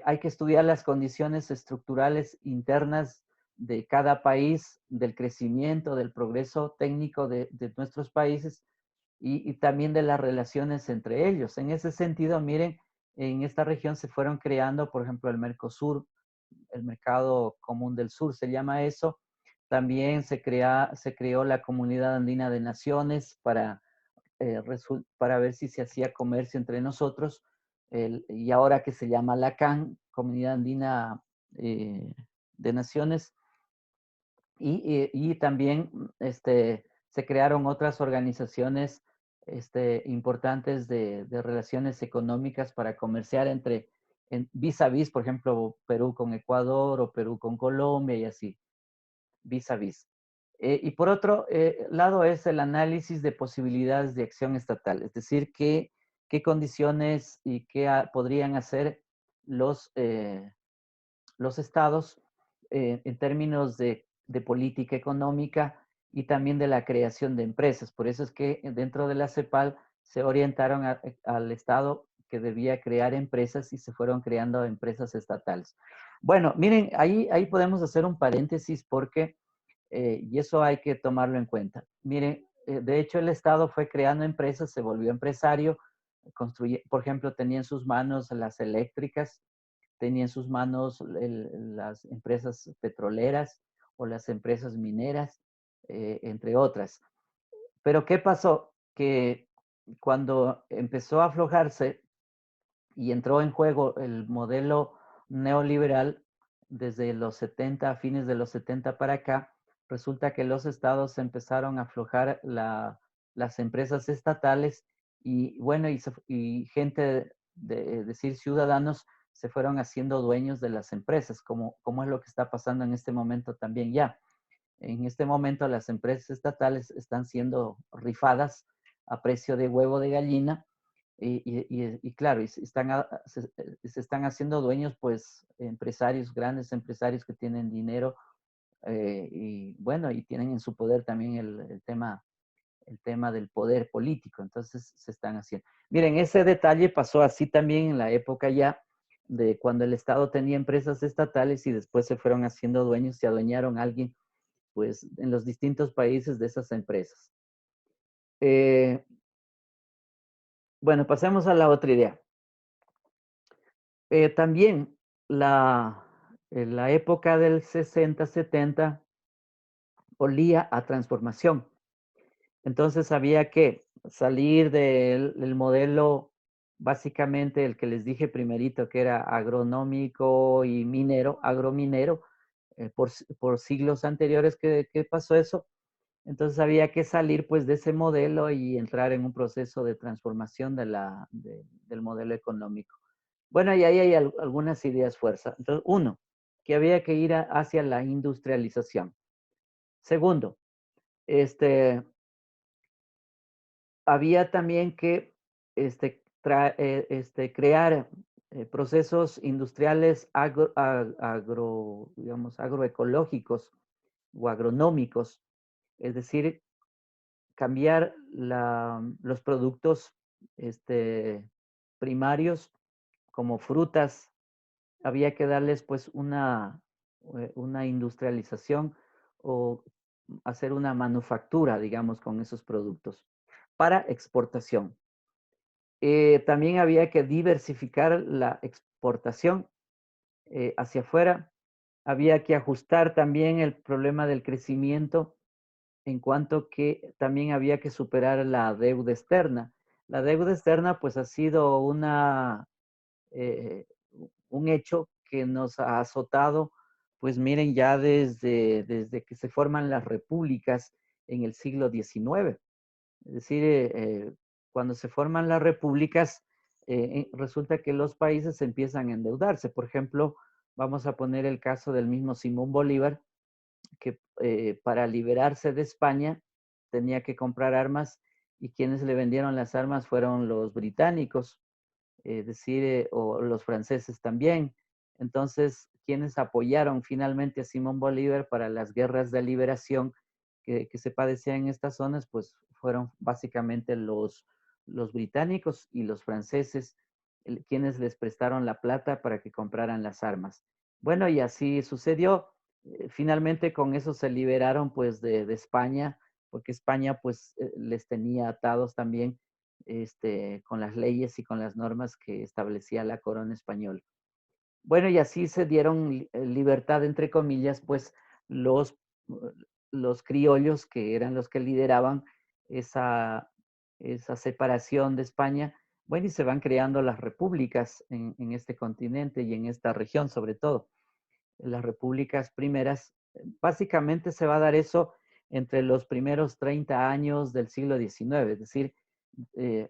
hay que estudiar las condiciones estructurales internas de cada país, del crecimiento, del progreso técnico de nuestros países y también de las relaciones entre ellos. En ese sentido, miren, en esta región se fueron creando, por ejemplo, el Mercosur, el Mercado Común del Sur se llama eso. También se creó la Comunidad Andina de Naciones para ver si se hacía comercio entre nosotros, y ahora que se llama la CAN, Comunidad Andina de Naciones, y también se crearon otras organizaciones importantes de relaciones económicas para comerciar vis a vis, por ejemplo, Perú con Ecuador o Perú con Colombia y así, vis a vis. Y por otro lado es el análisis de posibilidades de acción estatal, es decir, qué condiciones y qué podrían hacer los estados en términos de política económica y también de la creación de empresas. Por eso es que dentro de la CEPAL se orientaron al Estado que debía crear empresas y se fueron creando empresas estatales. Bueno, miren, ahí podemos hacer un paréntesis porque, y eso hay que tomarlo en cuenta. Miren, de hecho el Estado fue creando empresas, se volvió empresario, por ejemplo, tenía en sus manos las eléctricas, tenía en sus manos las empresas petroleras o las empresas mineras, entre otras. Pero ¿qué pasó? Que cuando empezó a aflojarse y entró en juego el modelo neoliberal desde los 70, a fines de los 70 para acá, resulta que los estados empezaron a aflojar las empresas estatales y bueno, y gente, es decir, ciudadanos, se fueron haciendo dueños de las empresas, como es lo que está pasando en este momento también ya. En este momento las empresas estatales están siendo rifadas a precio de huevo de gallina y claro, se están haciendo dueños pues empresarios, grandes empresarios que tienen dinero y bueno, y tienen en su poder también el tema del poder político, entonces se están haciendo. Miren, ese detalle pasó así también en la época ya de cuando el Estado tenía empresas estatales y después se fueron haciendo dueños, se adueñaron a alguien pues en los distintos países de esas empresas. Eh, bueno, pasemos a la otra idea. También en la época del 60-70 olía a transformación. Entonces había que salir del modelo, básicamente el que les dije primerito, que era agronómico y minero, agrominero, por siglos anteriores que pasó eso. Entonces había que salir pues de ese modelo y entrar en un proceso de transformación del modelo económico. Bueno, y ahí hay algunas ideas fuerza. Entonces, uno, que había que ir hacia la industrialización. Segundo, este, había también que crear procesos industriales digamos, agroecológicos o agronómicos, es decir, cambiar los productos primarios como frutas, había que darles pues una industrialización o hacer una manufactura, digamos, con esos productos para exportación. También había que diversificar la exportación hacia afuera. Había que ajustar también el problema del crecimiento en cuanto que también había que superar la deuda externa. La deuda externa, pues, ha sido eh, un hecho que nos ha azotado, pues miren, ya desde que se forman las repúblicas en el siglo XIX. Es decir, cuando se forman las repúblicas, resulta que los países empiezan a endeudarse. Por ejemplo, vamos a poner el caso del mismo Simón Bolívar, que para liberarse de España tenía que comprar armas y quienes le vendieron las armas fueron los británicos, es decir, o los franceses también. Entonces, quienes apoyaron finalmente a Simón Bolívar para las guerras de liberación que se padecían en estas zonas, pues fueron básicamente los británicos y los franceses quienes les prestaron la plata para que compraran las armas. Bueno, y así sucedió. Finalmente con eso se liberaron pues de España, porque España pues les tenía atados también con las leyes y con las normas que establecía la corona española. Bueno, y así se dieron libertad, entre comillas, pues los, los criollos, que eran los que lideraban esa, esa separación de España. Bueno, y se van creando las repúblicas en este continente y en esta región, sobre todo las repúblicas primeras. Básicamente se va a dar eso entre los primeros 30 años del siglo XIX, es decir,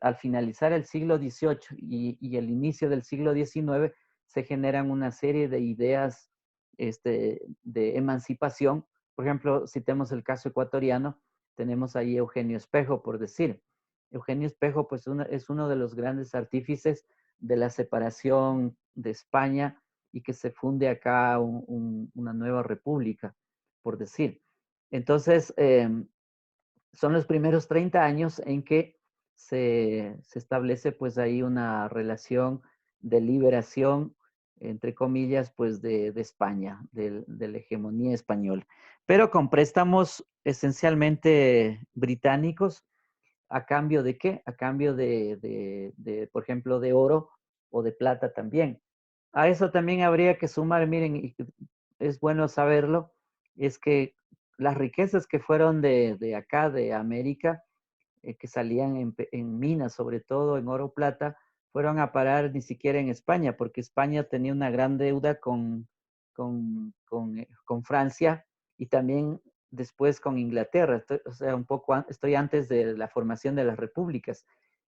al finalizar el siglo XVIII y el inicio del siglo XIX, se generan una serie de ideas de emancipación. Por ejemplo, si tenemos el caso ecuatoriano, tenemos ahí Eugenio Espejo, por decir. Eugenio Espejo, pues, es uno de los grandes artífices de la separación de España y que se funde acá una nueva república, por decir. Entonces, son los primeros 30 años en que se establece pues ahí una relación de liberación, entre comillas, pues de España, de la hegemonía española, pero con préstamos esencialmente británicos. ¿A cambio de qué? A cambio por ejemplo, de oro o de plata también. A eso también habría que sumar, miren, y es bueno saberlo, es que las riquezas que fueron de acá, de América, que salían en minas, sobre todo en oro plata, fueron a parar ni siquiera en España, porque España tenía una gran deuda con Francia y también después con Inglaterra. O sea, un poco, estoy antes de la formación de las repúblicas.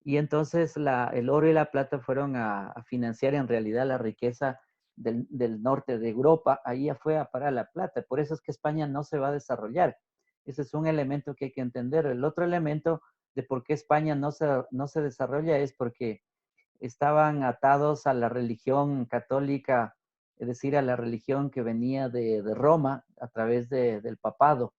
Y entonces el oro y la plata fueron a financiar en realidad la riqueza del norte de Europa. Ahí ya fue a parar la plata. Por eso es que España no se va a desarrollar. Ese es un elemento que hay que entender. El otro elemento de por qué España no se desarrolla es porque estaban atados a la religión católica, es decir, a la religión que venía de Roma a través del papado.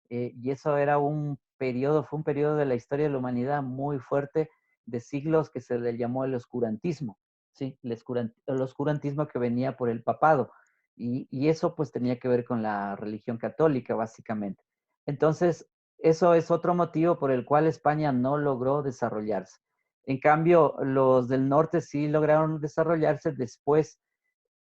Y eso era fue un periodo de la historia de la humanidad muy fuerte, de siglos, que se le llamó el oscurantismo, ¿sí? El oscurantismo que venía por el papado. Y eso pues tenía que ver con la religión católica, básicamente. Entonces, eso es otro motivo por el cual España no logró desarrollarse. En cambio, los del norte sí lograron desarrollarse después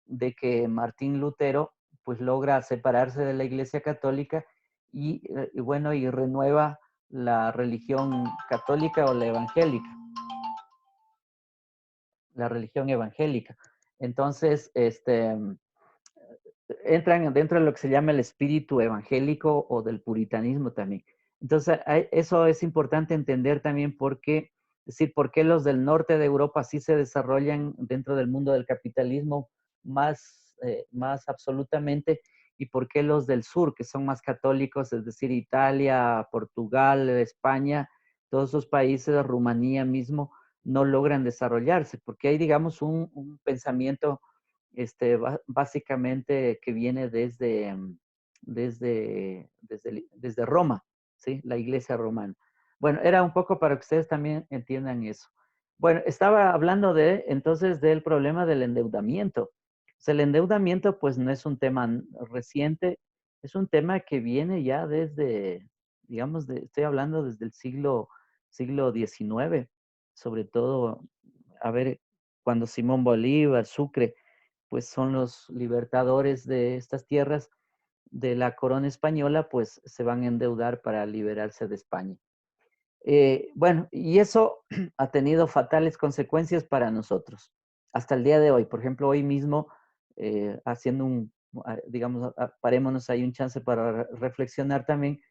de que Martín Lutero pues logra separarse de la Iglesia Católica y bueno, y renueva la religión católica o la religión evangélica. Entonces, entran dentro de lo que se llama el espíritu evangélico o del puritanismo también. Entonces, eso es importante entender también es decir, por qué los del norte de Europa sí se desarrollan dentro del mundo del capitalismo más absolutamente y por qué los del sur, que son más católicos, es decir, Italia, Portugal, España, todos esos países, Rumanía mismo, no logran desarrollarse, porque hay, digamos, un pensamiento básicamente que viene desde Roma, ¿sí? La iglesia romana. Bueno, era un poco para que ustedes también entiendan eso. Bueno, estaba hablando entonces del problema del endeudamiento. O sea, el endeudamiento pues no es un tema reciente, es un tema que viene ya digamos, estoy hablando desde el siglo XIX, sobre todo, a ver, cuando Simón Bolívar, Sucre, pues son los libertadores de estas tierras de la corona española, pues se van a endeudar para liberarse de España. Bueno, y eso ha tenido fatales consecuencias para nosotros. Hasta el día de hoy, por ejemplo, hoy mismo, haciendo digamos, parémonos ahí un chance para reflexionar también,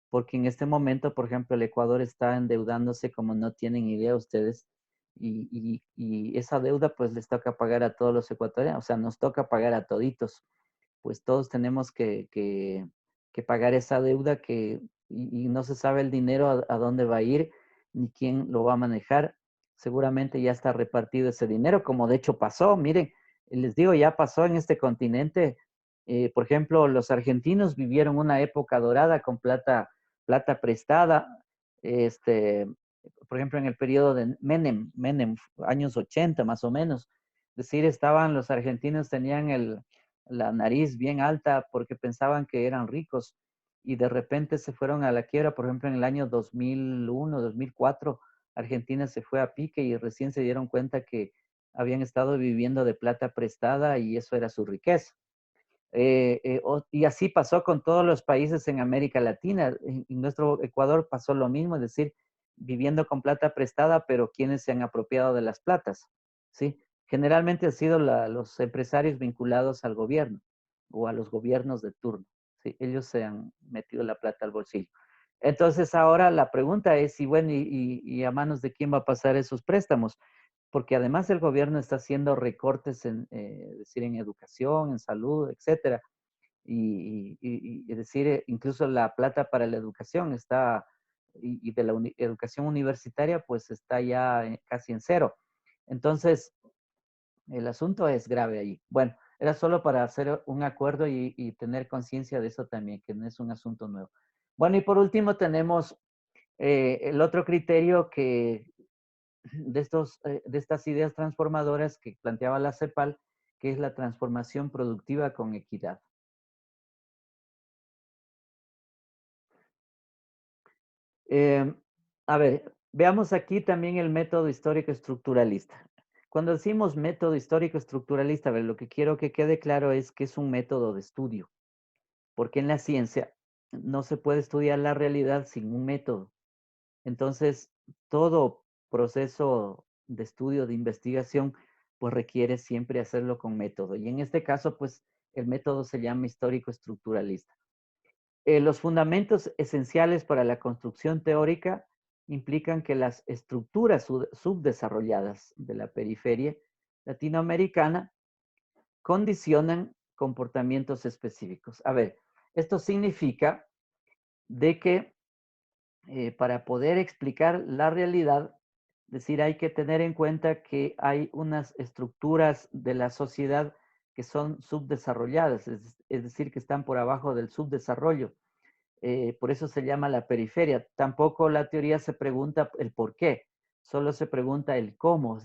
porque en este momento, por ejemplo, el Ecuador está endeudándose como no tienen idea ustedes, y esa deuda pues les toca pagar a todos los ecuatorianos, o sea, nos toca pagar a toditos, pues todos tenemos que pagar esa deuda y no se sabe el dinero a dónde va a ir ni quién lo va a manejar. Seguramente ya está repartido ese dinero, como de hecho pasó. Miren, les digo, ya pasó en este continente. Por ejemplo, los argentinos vivieron una época dorada con plata prestada. Este, por ejemplo, en el periodo de Menem, años 80 más o menos. Es decir, estaban los argentinos, tenían la nariz bien alta porque pensaban que eran ricos y de repente se fueron a la quiebra. Por ejemplo, en el año 2001, 2004, Argentina se fue a pique y recién se dieron cuenta que habían estado viviendo de plata prestada y eso era su riqueza. Y así pasó con todos los países en América Latina. En nuestro Ecuador pasó lo mismo, es decir, viviendo con plata prestada, pero quienes se han apropiado de las platas, ¿sí? Generalmente han sido los empresarios vinculados al gobierno o a los gobiernos de turno, ¿sí? Ellos se han metido la plata al bolsillo. Entonces ahora la pregunta es, y bueno, y a manos de quién va a pasar esos préstamos, porque además el gobierno está haciendo recortes es decir, en educación, en salud, etcétera. Es decir, incluso la plata para la educación está, y de la educación universitaria, pues está ya casi en cero. Entonces, el asunto es grave ahí. Bueno, era solo para hacer un acuerdo y tener conciencia de eso también, que no es un asunto nuevo. Bueno, y por último tenemos el otro criterio de estas ideas transformadoras que planteaba la CEPAL, que es la transformación productiva con equidad. Eh, a ver, veamos aquí también el método histórico estructuralista. Cuando decimos método histórico estructuralista, a ver, lo que quiero que quede claro es que es un método de estudio, porque en la ciencia no se puede estudiar la realidad sin un método. Entonces, todo proceso de estudio, de investigación, pues requiere siempre hacerlo con método. Y en este caso, pues el método se llama histórico estructuralista. Los fundamentos esenciales para la construcción teórica implican que las estructuras subdesarrolladas de la periferia latinoamericana condicionan comportamientos específicos. A ver, esto significa de que para poder explicar la realidad, es decir, hay que tener en cuenta que hay unas estructuras de la sociedad que son subdesarrolladas, es decir, que están por abajo del subdesarrollo. Por eso se llama la periferia. Tampoco la teoría se pregunta el por qué, solo se pregunta el cómo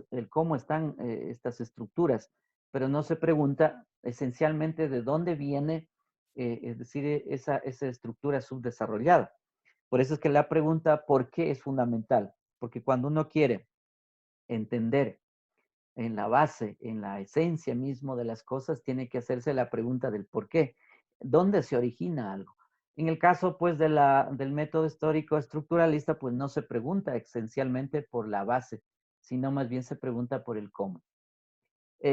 están estas estructuras, pero no se pregunta esencialmente de dónde viene, es decir, esa estructura subdesarrollada. Por eso es que la pregunta ¿por qué? Es fundamental, porque cuando uno quiere entender en la base, en la esencia mismo de las cosas, tiene que hacerse la pregunta del por qué, dónde se origina algo. En el caso, pues, del método histórico estructuralista, pues no se pregunta esencialmente por la base, sino más bien se pregunta por el cómo.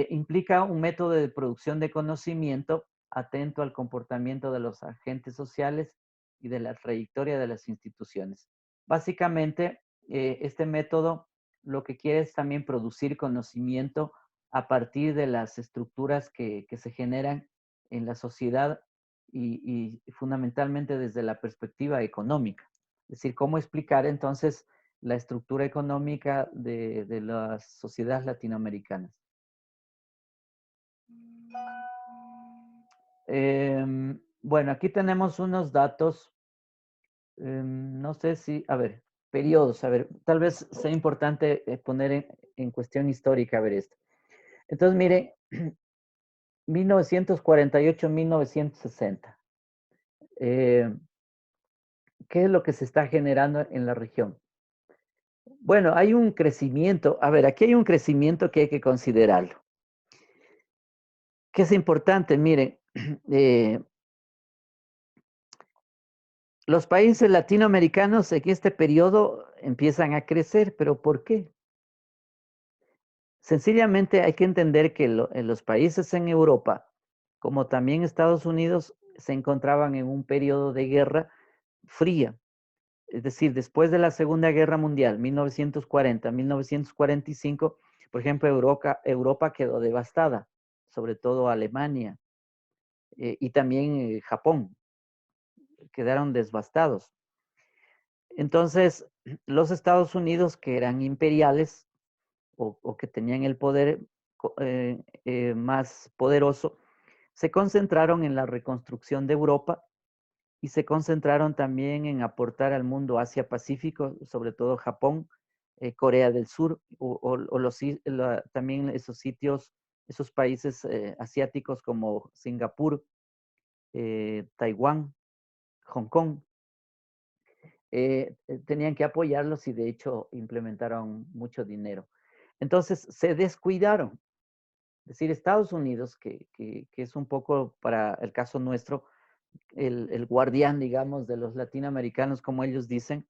Implica un método de producción de conocimiento atento al comportamiento de los agentes sociales y de la trayectoria de las instituciones. Básicamente, este método lo que quiere es también producir conocimiento a partir de las estructuras que se generan en la sociedad y fundamentalmente desde la perspectiva económica. Es decir, cómo explicar entonces la estructura económica de las sociedades latinoamericanas. Bueno, aquí tenemos unos datos. No sé si, a ver, periodos, a ver, tal vez sea importante poner en cuestión histórica, a ver esto. Entonces, mire, 1948-1960. Eh, ¿Qué es lo que se está generando en la región? Bueno, hay un crecimiento, a ver, aquí hay un crecimiento que hay que considerarlo. ¿Qué es importante? Miren, Los países latinoamericanos en este periodo empiezan a crecer, pero ¿por qué? Sencillamente hay que entender que en los países en Europa, como también Estados Unidos, se encontraban en un periodo de guerra fría. Es decir, después de la Segunda Guerra Mundial, 1940, 1945, por ejemplo, Europa quedó devastada, sobre todo Alemania y también Japón, quedaron devastados. Entonces, los Estados Unidos, que eran imperiales o que tenían el poder más poderoso, se concentraron en la reconstrucción de Europa y se concentraron también en aportar al mundo Asia-Pacífico, sobre todo Japón, Corea del Sur, también esos sitios, esos países asiáticos como Singapur, Taiwán, Hong Kong. Tenían que apoyarlos y de hecho implementaron mucho dinero. Entonces se descuidaron. Es decir, Estados Unidos, que es un poco para el caso nuestro, el guardián, digamos, de los latinoamericanos, como ellos dicen,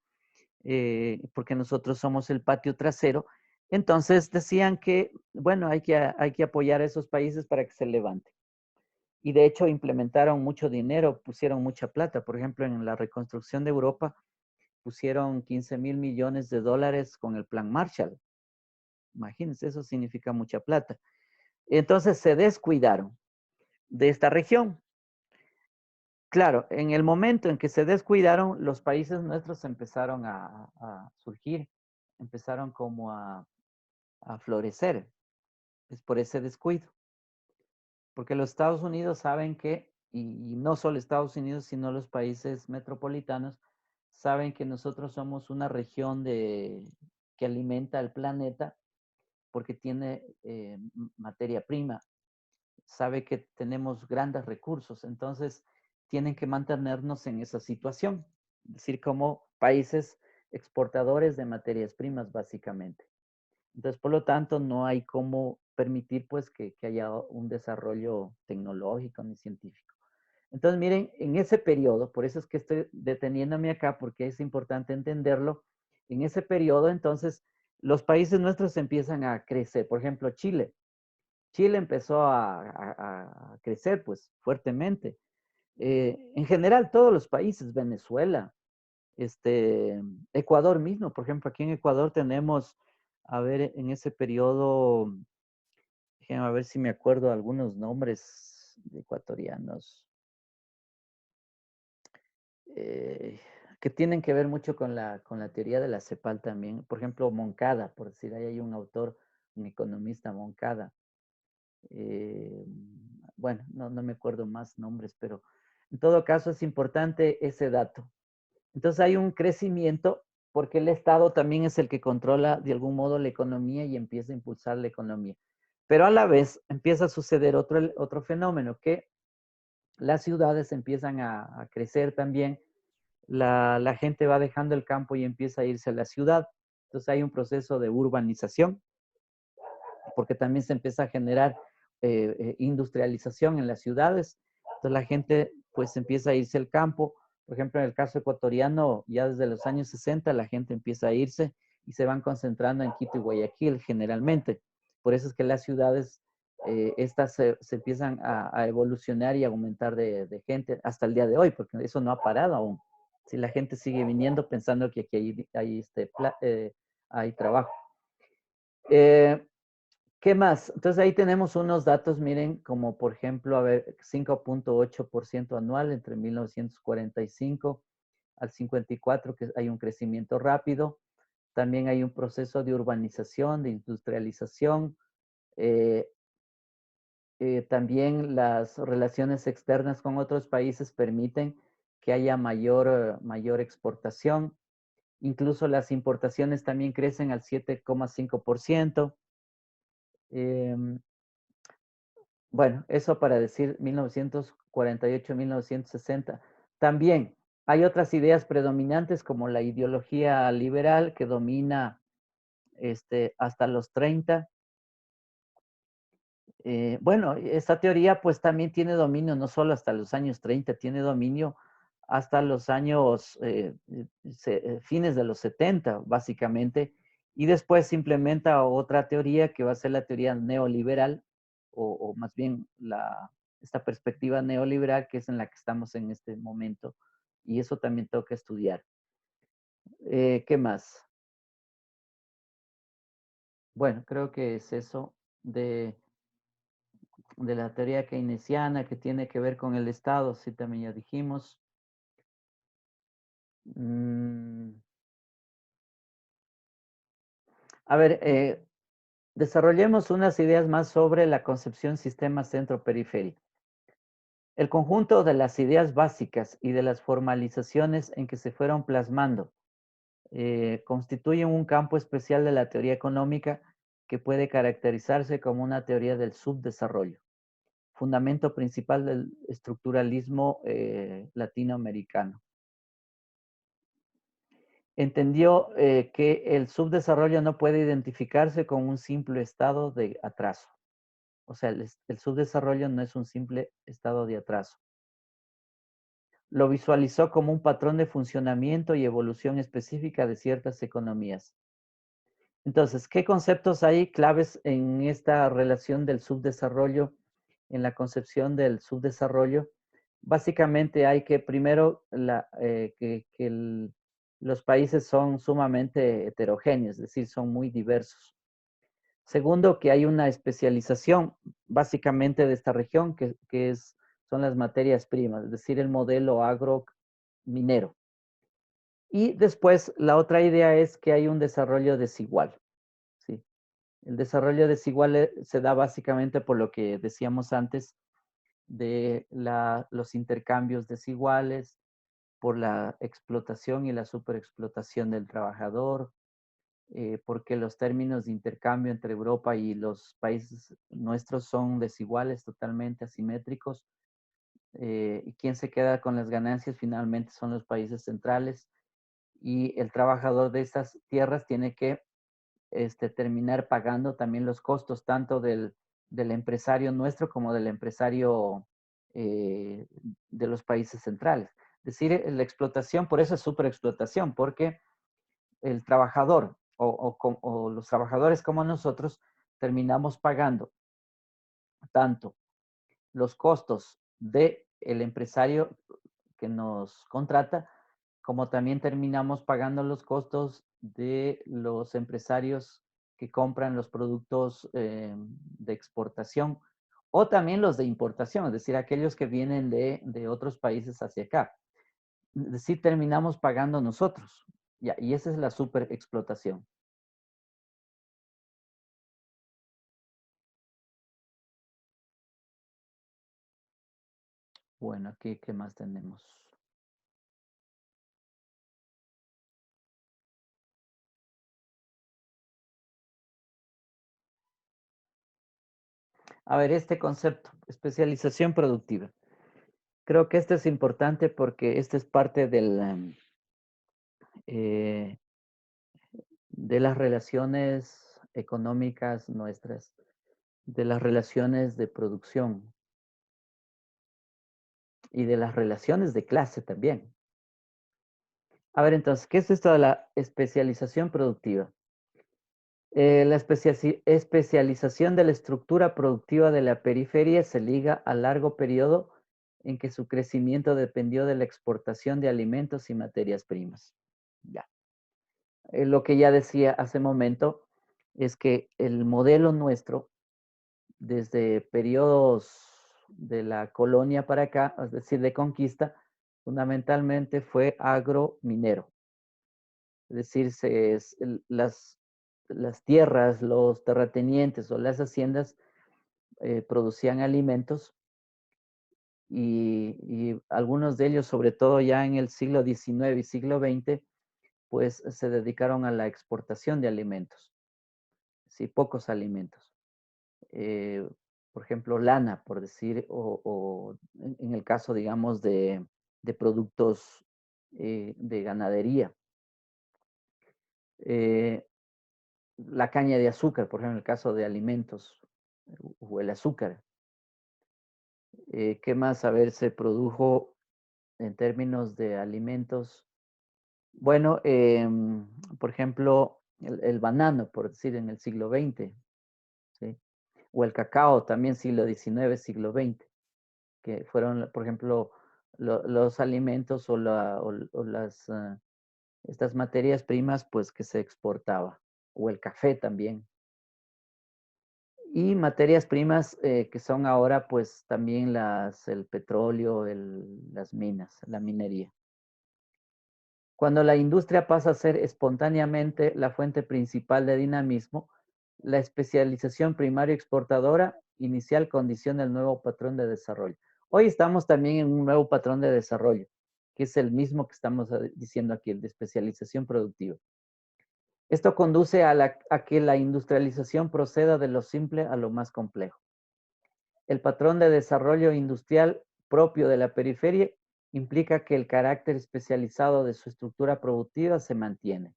porque nosotros somos el patio trasero. Entonces decían que, bueno, hay que apoyar a esos países para que se levanten. Y de hecho implementaron mucho dinero, pusieron mucha plata. Por ejemplo, en la reconstrucción de Europa pusieron 15.000 millones de dólares con el plan Marshall. Imagínense, eso significa mucha plata. Entonces se descuidaron de esta región. Claro, en el momento en que se descuidaron, los países nuestros empezaron a surgir, empezaron como a florecer. Es por ese descuido. Porque los Estados Unidos saben que, y no solo Estados Unidos, sino los países metropolitanos, saben que nosotros somos una región que alimenta al planeta porque tiene materia prima, sabe que tenemos grandes recursos, entonces tienen que mantenernos en esa situación, es decir, como países exportadores de materias primas, básicamente. Entonces, por lo tanto, no hay cómo permitir pues que haya un desarrollo tecnológico ni científico. Entonces, miren, en ese periodo, por eso es que estoy deteniéndome acá, porque es importante entenderlo, en ese periodo, entonces, los países nuestros empiezan a crecer. Por ejemplo, Chile. Chile empezó a crecer pues fuertemente. En general, todos los países, Venezuela, Ecuador mismo, por ejemplo, aquí en Ecuador tenemos, a ver, en ese periodo, déjenme a ver si me acuerdo algunos nombres de ecuatorianos que tienen que ver mucho con la teoría de la CEPAL también. Por ejemplo, Moncada, por decir, ahí hay un autor, un economista, Moncada. Eh, bueno, no me acuerdo más nombres, pero en todo caso es importante ese dato. Entonces hay un crecimiento porque el Estado también es el que controla de algún modo la economía y empieza a impulsar la economía. Pero a la vez empieza a suceder otro fenómeno, que las ciudades empiezan a crecer también, la gente va dejando el campo y empieza a irse a la ciudad. Entonces hay un proceso de urbanización, porque también se empieza a generar industrialización en las ciudades. Entonces la gente pues empieza a irse al campo. Por ejemplo, en el caso ecuatoriano, ya desde los años 60 la gente empieza a irse y se van concentrando en Quito y Guayaquil generalmente. Por eso es que las ciudades, estas se empiezan a evolucionar y a aumentar de gente hasta el día de hoy, porque eso no ha parado aún. Si la gente sigue viniendo pensando que aquí hay trabajo. Eh, ¿Qué más? Entonces ahí tenemos unos datos, miren, como por ejemplo, a ver, 5.8% anual entre 1945 al 54, que hay un crecimiento rápido. También hay un proceso de urbanización, de industrialización. Eh, También las relaciones externas con otros países permiten que haya mayor exportación. Incluso las importaciones también crecen al 7,5%. Eh, Bueno, eso para decir 1948-1960. También hay otras ideas predominantes como la ideología liberal que domina hasta los 30. Bueno, esta teoría pues también tiene dominio no solo hasta los años 30, tiene dominio hasta los años, fines de los 70, básicamente, y después se implementa otra teoría que va a ser la teoría neoliberal, o más bien esta perspectiva neoliberal que es en la que estamos en este momento, y eso también tengo que estudiar. ¿Qué más? Bueno, creo que es eso de, de la teoría keynesiana que tiene que ver con el Estado, sí, también ya dijimos. Mm, a ver, desarrollemos unas ideas más sobre la concepción sistema centro-periferia. El conjunto de las ideas básicas y de las formalizaciones en que se fueron plasmando constituyen un campo especial de la teoría económica que puede caracterizarse como una teoría del subdesarrollo, fundamento principal del estructuralismo latinoamericano. Entendió que el subdesarrollo no puede identificarse con un simple estado de atraso. O sea, el subdesarrollo no es un simple estado de atraso. Lo visualizó como un patrón de funcionamiento y evolución específica de ciertas economías. Entonces, ¿qué conceptos hay claves en esta relación del subdesarrollo, en la concepción del subdesarrollo? Básicamente hay que primero los países son sumamente heterogéneos, es decir, son muy diversos. Segundo, que hay una especialización básicamente de esta región, son las materias primas, es decir, el modelo agrominero. Y después, la otra idea es que hay un desarrollo desigual. ¿Sí? El desarrollo desigual se da básicamente por lo que decíamos antes de los intercambios desiguales, por la explotación y la superexplotación del trabajador, porque los términos de intercambio entre Europa y los países nuestros son desiguales, totalmente asimétricos, y quien se queda con las ganancias finalmente son los países centrales, y el trabajador de estas tierras tiene que terminar pagando también los costos tanto del empresario nuestro como del empresario eh, de los países centrales. Es decir, la explotación, por eso es superexplotación, porque el trabajador o los trabajadores como nosotros terminamos pagando tanto los costos del empresario que nos contrata, como también terminamos pagando los costos de los empresarios que compran los productos de exportación o también los de importación, es decir, aquellos que vienen de otros países hacia acá. Es decir, terminamos pagando nosotros. Ya, y esa es la superexplotación. Bueno, aquí, ¿qué más tenemos? A ver, este concepto, especialización productiva. Creo que este es importante porque este es parte eh, de las relaciones económicas nuestras, de las relaciones de producción y de las relaciones de clase también. A ver, entonces, ¿qué es esto de la especialización productiva? La especialización de la estructura productiva de la periferia se liga al largo periodo en que su crecimiento dependió de la exportación de alimentos y materias primas. Ya. Lo que ya decía hace momento es que el modelo nuestro, desde periodos de la colonia para acá, es decir, de conquista, fundamentalmente fue agrominero. Es decir, las tierras, los terratenientes o las haciendas producían alimentos y algunos de ellos, sobre todo ya en el siglo XIX y siglo XX, pues se dedicaron a la exportación de alimentos, sí, pocos alimentos. Eh, por ejemplo, lana, por decir, o en el caso, digamos, de productos de ganadería. Eh, la caña de azúcar, por ejemplo, en el caso de alimentos, o el azúcar. ¿Qué más? A ver, se produjo en términos de alimentos. Bueno, por ejemplo, el banano, por decir, en el siglo XX, ¿sí? O el cacao, también siglo XIX, siglo XX, que fueron, por ejemplo, los alimentos o las, estas materias primas, pues, que se exportaba, o el café también. Y materias primas que son ahora, pues, también el petróleo, las minas, la minería. Cuando la industria pasa a ser espontáneamente la fuente principal de dinamismo, la especialización primaria exportadora inicial condiciona el nuevo patrón de desarrollo. Hoy estamos también en un nuevo patrón de desarrollo, que es el mismo que estamos diciendo aquí, el de especialización productiva. Esto conduce a que la industrialización proceda de lo simple a lo más complejo. El patrón de desarrollo industrial propio de la periferia implica que el carácter especializado de su estructura productiva se mantiene.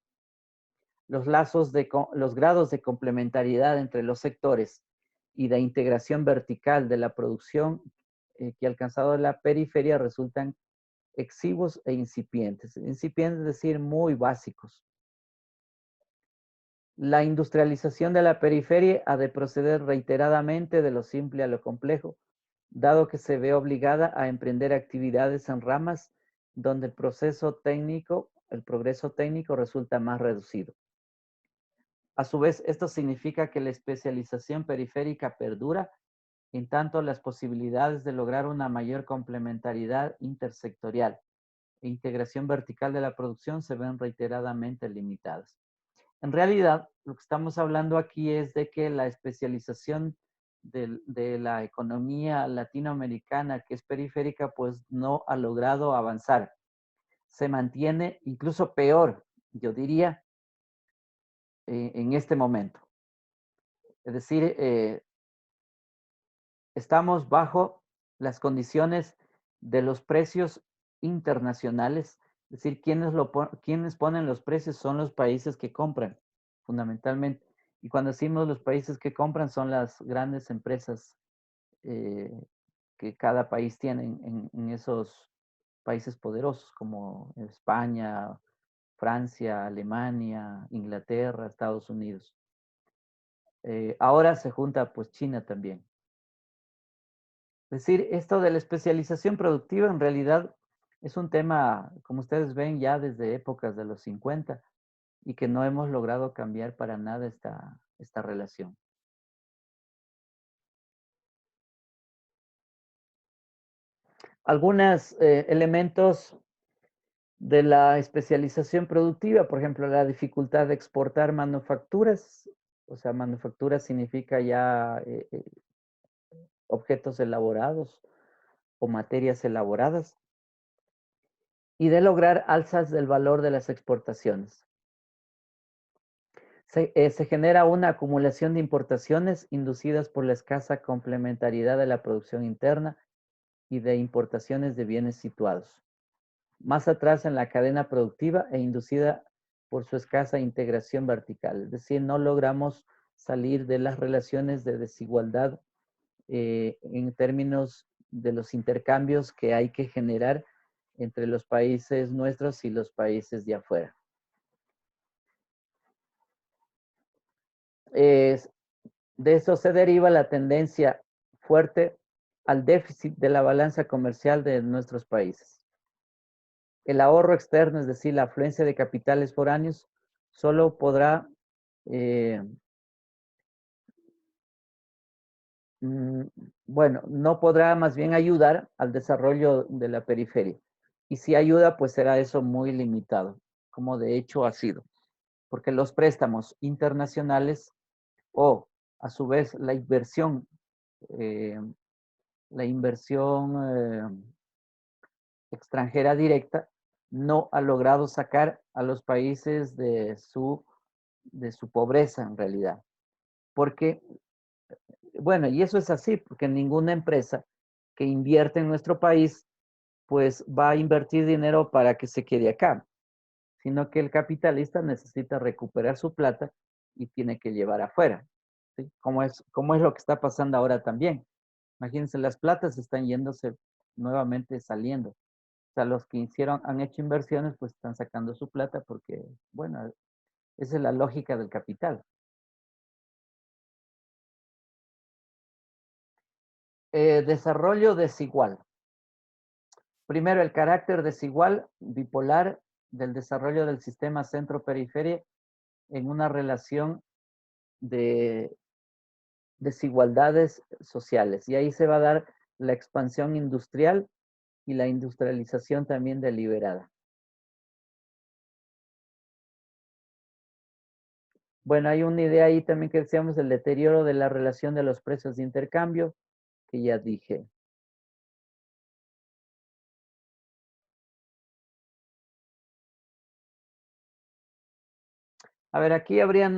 Los grados de complementariedad entre los sectores y de integración vertical de la producción que ha alcanzado la periferia resultan exiguos e incipientes. Incipientes es decir, muy básicos. La industrialización de la periferia ha de proceder reiteradamente de lo simple a lo complejo, dado que se ve obligada a emprender actividades en ramas donde el progreso técnico resulta más reducido. A su vez, esto significa que la especialización periférica perdura, en tanto las posibilidades de lograr una mayor complementariedad intersectorial e integración vertical de la producción se ven reiteradamente limitadas. En realidad, lo que estamos hablando aquí es de que la especialización de la economía latinoamericana, que es periférica, pues no ha logrado avanzar. Se mantiene incluso peor, yo diría, en este momento. Es decir, estamos bajo las condiciones de los precios internacionales. Es decir, quienes ponen los precios son los países que compran, fundamentalmente. Y cuando decimos los países que compran son las grandes empresas eh, que cada país tiene en esos países poderosos como España, Francia, Alemania, Inglaterra, Estados Unidos. Ahora se junta pues China también. Es decir, esto de la especialización productiva en realidad es un tema, como ustedes ven, ya desde épocas de los 50 y que no hemos logrado cambiar para nada esta relación. Algunos elementos de la especialización productiva, por ejemplo, la dificultad de exportar manufacturas, o sea, manufactura significa ya objetos elaborados o materias elaboradas, y de lograr alzas del valor de las exportaciones. Se genera una acumulación de importaciones inducidas por la escasa complementariedad de la producción interna y de importaciones de bienes situados más atrás en la cadena productiva e inducida por su escasa integración vertical. Es decir, no logramos salir de las relaciones de desigualdad en términos de los intercambios que hay que generar entre los países nuestros y los países de afuera. Es, de eso se deriva la tendencia fuerte al déficit de la balanza comercial de nuestros países. El ahorro externo, es decir, la afluencia de capitales foráneos, solo podrá, eh, mm, bueno, no podrá más bien ayudar al desarrollo de la periferia. Y si ayuda, pues será eso muy limitado, como de hecho ha sido, porque los préstamos internacionales o a su vez eh, la inversión extranjera directa no ha logrado sacar a los países de su pobreza en realidad. Porque, bueno, y eso es así, porque ninguna empresa que invierte en nuestro país, pues va a invertir dinero para que se quede acá, sino que el capitalista necesita recuperar su plata y tiene que llevar afuera, ¿sí? Como es lo que está pasando ahora también. Imagínense, las platas están yéndose nuevamente saliendo. sea, los que han hecho inversiones, pues están sacando su plata porque, bueno, esa es la lógica del capital. Desarrollo desigual. Primero, el carácter desigual, bipolar, del desarrollo del sistema centro-periferia en una relación de desigualdades sociales. Y ahí se va a dar la expansión industrial y la industrialización también deliberada. Bueno, hay una idea ahí también que decíamos, el deterioro de la relación de los precios de intercambio, que ya dije. A ver, aquí habría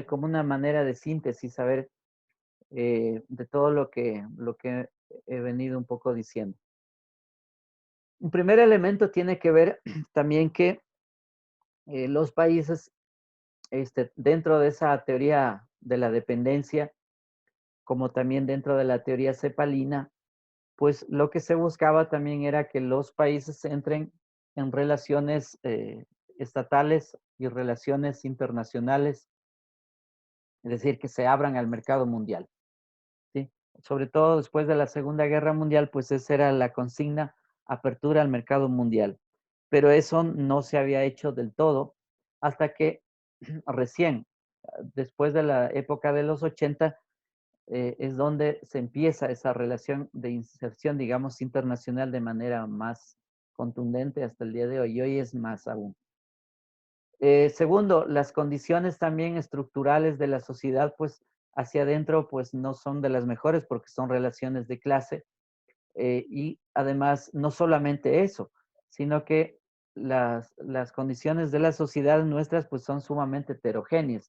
como una manera de síntesis, a ver, de todo lo que he venido un poco diciendo. Un primer elemento tiene que ver también que los países, dentro de esa teoría de la dependencia, como también dentro de la teoría cepalina, pues lo que se buscaba también era que los países entren en relaciones estatales y relaciones internacionales, es decir, que se abran al mercado mundial, ¿sí? Sobre todo después de la Segunda Guerra Mundial, pues esa era la consigna, apertura al mercado mundial. Pero eso no se había hecho del todo hasta que recién, después de la época de los 80, es donde se empieza esa relación de inserción, digamos, internacional de manera más contundente hasta el día de hoy, y hoy es más aún. Segundo, las condiciones también estructurales de la sociedad, pues hacia adentro, pues no son de las mejores porque son relaciones de clase, y además no solamente eso, sino que las condiciones de la sociedad nuestras pues son sumamente heterogéneas,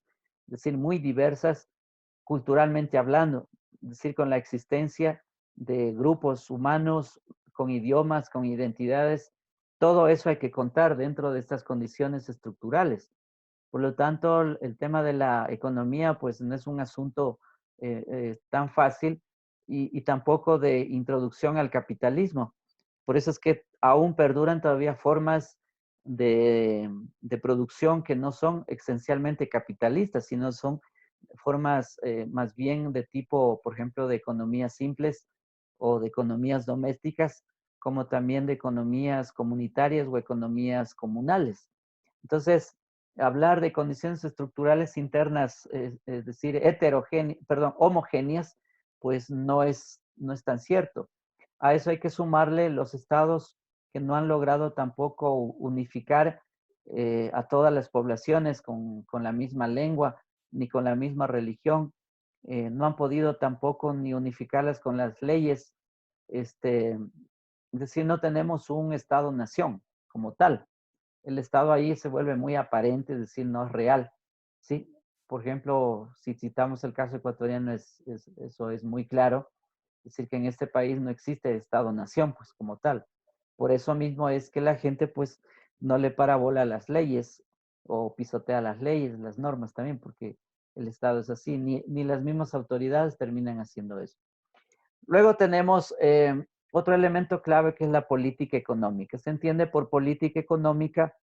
es decir, muy diversas culturalmente hablando, es decir, con la existencia de grupos humanos con idiomas, con identidades, todo eso hay que contar dentro de estas condiciones estructurales. Por lo tanto, el tema de la economía, pues no es un asunto tan fácil y tampoco de introducción al capitalismo. Por eso es que aún perduran todavía formas de producción que no son esencialmente capitalistas, sino son formas más bien de tipo, por ejemplo, de economías simples o de economías domésticas, como también de economías comunitarias o economías comunales. Entonces, hablar de condiciones estructurales internas, es decir, homogéneas, pues no es tan cierto. A eso hay que sumarle los estados que no han logrado tampoco unificar a todas las poblaciones con la misma lengua ni con la misma religión. No han podido tampoco ni unificarlas con las leyes. Es decir, no tenemos un estado-nación como tal. El estado ahí se vuelve muy aparente, es decir, no es real. ¿Sí? Por ejemplo, si citamos el caso ecuatoriano, eso es muy claro. Es decir, que en este país no existe estado-nación, pues como tal. Por eso mismo es que la gente, pues, no le para bola a las leyes o pisotea las leyes, las normas también, porque el Estado es así, ni las mismas autoridades terminan haciendo eso. Luego tenemos otro elemento clave que es la política económica. Se entiende por política económica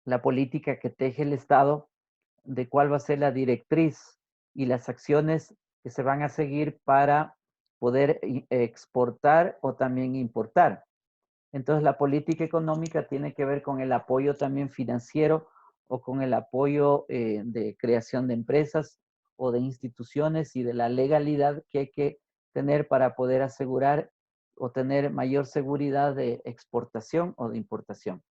la política que teje el Estado, de cuál va a ser la directriz y las acciones que se van a seguir para poder exportar o también importar. Entonces, la política económica tiene que ver con el apoyo también financiero o con el apoyo de creación de empresas o de instituciones y de la legalidad que hay que tener para poder asegurar o tener mayor seguridad de exportación o de importación.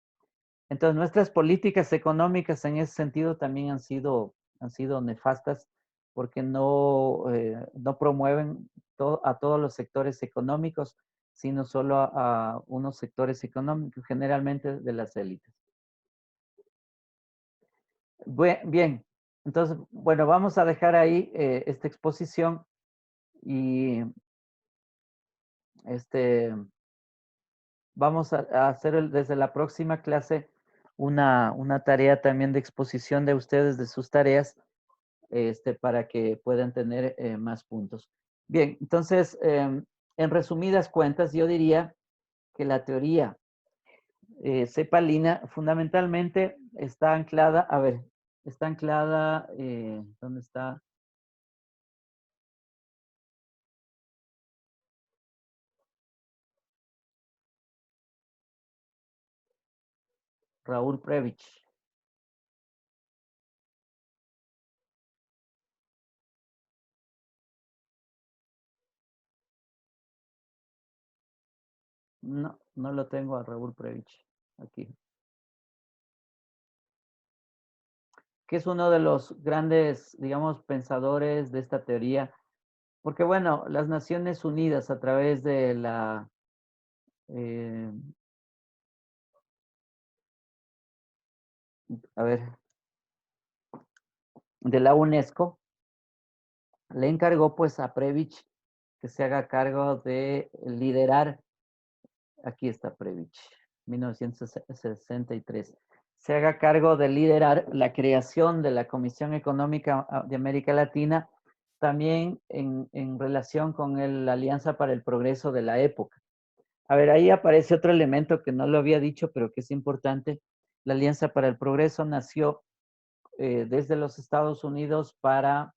Entonces, nuestras políticas económicas en ese sentido también han sido nefastas porque no promueven a todos los sectores económicos, sino solo a unos sectores económicos, generalmente de las élites. Bien, entonces, bueno, vamos a dejar ahí esta exposición y este, vamos a hacer desde la próxima clase una tarea también de exposición de ustedes, de sus tareas, para que puedan tener más puntos. Bien, entonces, en resumidas cuentas, yo diría que la teoría cepalina fundamentalmente está anclada, a ver, está anclada, ¿dónde está? Raúl Previch. No, no lo tengo a Raúl Previch aquí. Que es uno de los grandes, digamos, pensadores de esta teoría. Porque bueno, las Naciones Unidas a través de eh, a ver, de la UNESCO, le encargó pues a Previch que se haga cargo de liderar, aquí está Previch, 1963, se haga cargo de liderar la creación de la Comisión Económica de América Latina, también en relación con la Alianza para el Progreso de la época. A ver, ahí aparece otro elemento que no lo había dicho, pero que es importante. La Alianza para el Progreso nació desde los Estados Unidos para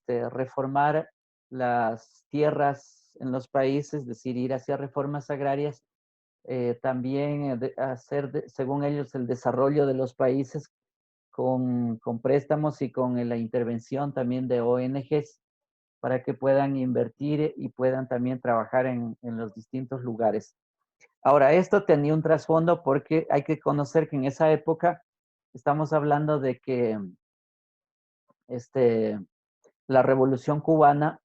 reformar las tierras en los países, es decir, ir hacia reformas agrarias, también hacer, según ellos, el desarrollo de los países con préstamos y con la intervención también de ONGs para que puedan invertir y puedan también trabajar en los distintos lugares. Ahora, esto tenía un trasfondo porque hay que conocer que en esa época estamos hablando de que este, la Revolución Cubana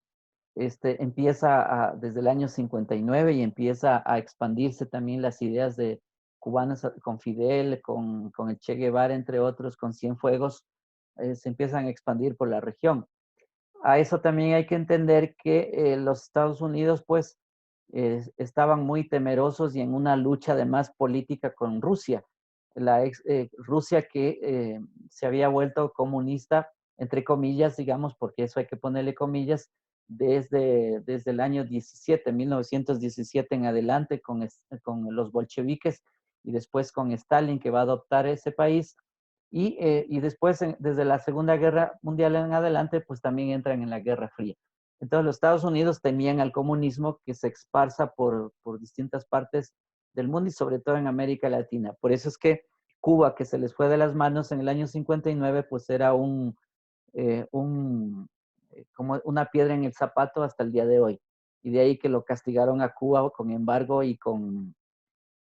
empieza desde el año 59 y empieza a expandirse también las ideas de cubanas con Fidel, con el Che Guevara, entre otros, con Cienfuegos, se empiezan a expandir por la región. A eso también hay que entender que los Estados Unidos, pues, estaban muy temerosos y en una lucha además política con Rusia. Rusia que se había vuelto comunista, entre comillas, digamos, porque eso hay que ponerle comillas, desde el año 17, 1917 en adelante, con los bolcheviques y después con Stalin, que va a adoptar ese país. Y después, desde la Segunda Guerra Mundial en adelante, pues también entran en la Guerra Fría. Entonces los Estados Unidos temían al comunismo que se esparza por distintas partes del mundo y sobre todo en América Latina. Por eso es que Cuba, que se les fue de las manos en el año 59, pues era como una piedra en el zapato hasta el día de hoy. Y de ahí que lo castigaron a Cuba con embargo y con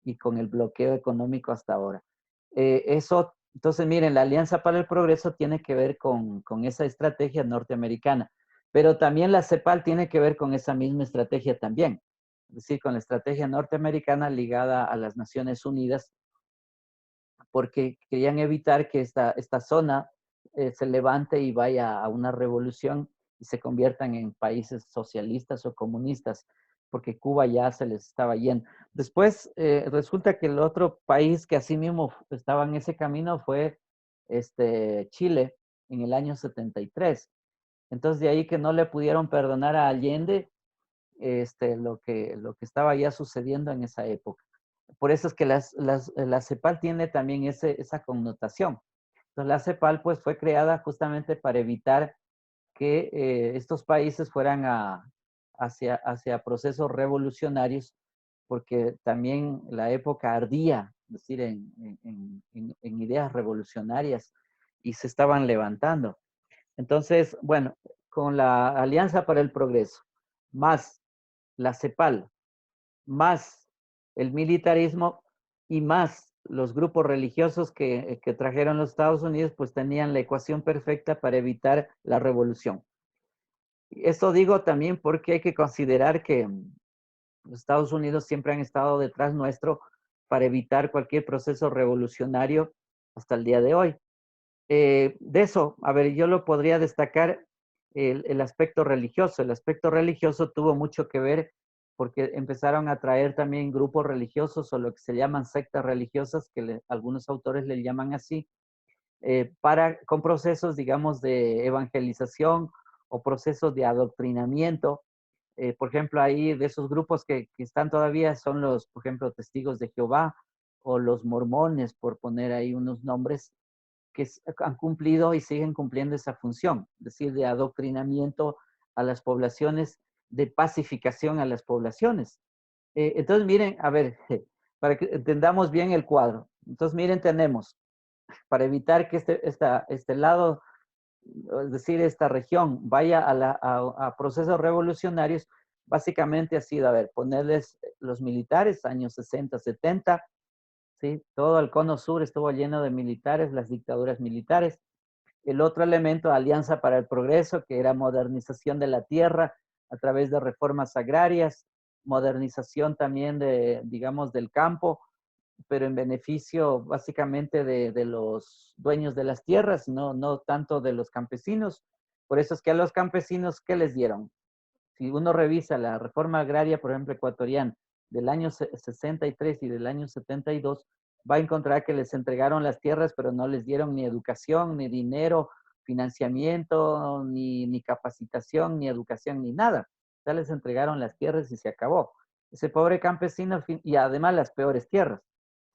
el bloqueo económico hasta ahora. Entonces, miren, la Alianza para el Progreso tiene que ver con esa estrategia norteamericana, pero también la CEPAL tiene que ver con esa misma estrategia también, es decir, con la estrategia norteamericana ligada a las Naciones Unidas, porque querían evitar que esta zona se levante y vaya a una revolución y se conviertan en países socialistas o comunistas, porque Cuba ya se les estaba yendo. Después resulta que el otro país que así mismo estaba en ese camino fue Chile en el año 73. Entonces de ahí que no le pudieron perdonar a Allende lo que estaba ya sucediendo en esa época. Por eso es que la CEPAL tiene también esa connotación. Entonces la CEPAL pues fue creada justamente para evitar que estos países fueran hacia procesos revolucionarios, porque también la época ardía, es decir, en ideas revolucionarias y se estaban levantando. Entonces, bueno, con la Alianza para el Progreso, más la CEPAL, más el militarismo y más los grupos religiosos que trajeron los Estados Unidos, pues tenían la ecuación perfecta para evitar la revolución. Esto digo también porque hay que considerar que los Estados Unidos siempre han estado detrás nuestro para evitar cualquier proceso revolucionario hasta el día de hoy. De eso, a ver, yo lo podría destacar el aspecto religioso. El aspecto religioso tuvo mucho que ver porque empezaron a traer también grupos religiosos o lo que se llaman sectas religiosas, que algunos autores le llaman así, con procesos, digamos, de evangelización o procesos de adoctrinamiento Por ejemplo, ahí de esos grupos que están todavía son los, por ejemplo, testigos de Jehová o los mormones, por poner ahí unos nombres que han cumplido y siguen cumpliendo esa función, es decir, de adoctrinamiento a las poblaciones, de pacificación a las poblaciones. Entonces, miren, a ver, para que entendamos bien el cuadro. Entonces, miren, tenemos, para evitar que este lado, es decir, esta región vaya a procesos revolucionarios, básicamente ha sido, a ver, ponerles los militares, años 60, 70, ¿sí? Todo el cono sur estuvo lleno de militares, las dictaduras militares. El otro elemento, Alianza para el Progreso, que era modernización de la tierra a través de reformas agrarias, modernización también de, digamos, del campo, pero en beneficio básicamente de los dueños de las tierras, no tanto de los campesinos. Por eso es que a los campesinos, ¿qué les dieron? Si uno revisa la reforma agraria, por ejemplo, ecuatoriana, del año 63 y del año 72, va a encontrar que les entregaron las tierras, pero no les dieron ni educación, ni dinero, financiamiento, ni capacitación, ni educación, ni nada. Ya les entregaron las tierras y se acabó. Ese pobre campesino, y además las peores tierras,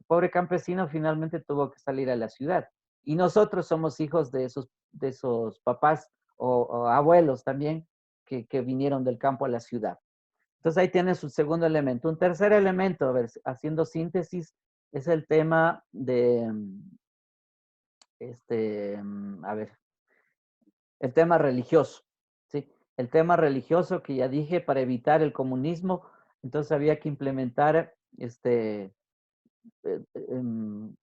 el pobre campesino finalmente tuvo que salir a la ciudad. Y nosotros somos hijos de esos papás o abuelos también que vinieron del campo a la ciudad. Entonces ahí tienes un segundo elemento. Un tercer elemento, a ver, haciendo síntesis, es el tema de, a ver, el tema religioso, ¿sí? El tema religioso que ya dije para evitar el comunismo, entonces había que implementar eh, em,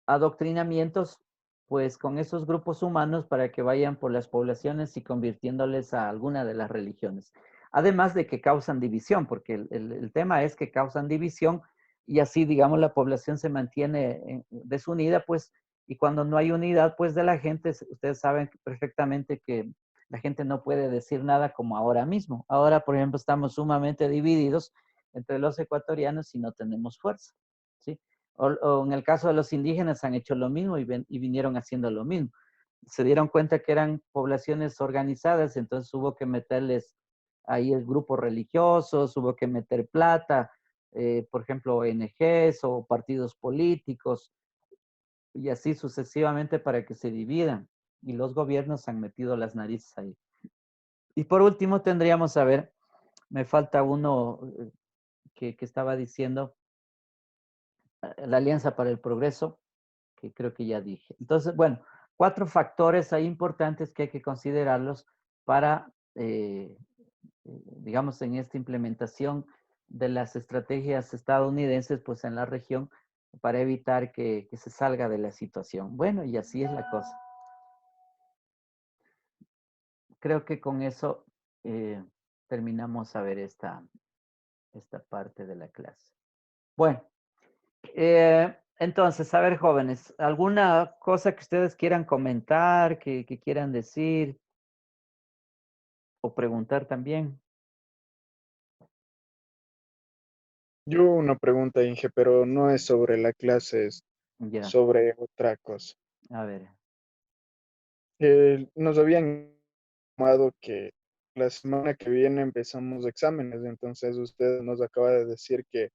adoctrinamientos, pues con esos grupos humanos para que vayan por las poblaciones y convirtiéndoles a alguna de las religiones. Además de que causan división, porque el tema es que causan división y así, digamos, la población se mantiene desunida, pues, y cuando no hay unidad, pues, de la gente, ustedes saben perfectamente que la gente no puede decir nada como ahora mismo. Ahora, por ejemplo, estamos sumamente divididos entre los ecuatorianos y no tenemos fuerza, ¿sí? O en el caso de los indígenas han hecho lo mismo y vinieron haciendo lo mismo. Se dieron cuenta que eran poblaciones organizadas, entonces hubo que meterles ahí el grupos religiosos, hubo que meter plata, por ejemplo, ONGs o partidos políticos, y así sucesivamente para que se dividan. Y los gobiernos han metido las narices ahí. Y por último tendríamos, a ver, me falta uno que estaba diciendo, la Alianza para el Progreso, que creo que ya dije. Entonces, bueno, 4 factores ahí importantes que hay que considerarlos para, digamos, en esta implementación de las estrategias estadounidenses, pues en la región, para evitar que se salga de la situación. Bueno, y así es la cosa. Creo que con eso terminamos a ver esta parte de la clase. Bueno, entonces, a ver, jóvenes, ¿alguna cosa que ustedes quieran comentar, que quieran decir o preguntar también? Yo una pregunta, Inge, pero no es sobre la clase, es Ya, sobre otra cosa. a ver. Nos habían informado que la semana que viene empezamos exámenes, entonces usted nos acaba de decir que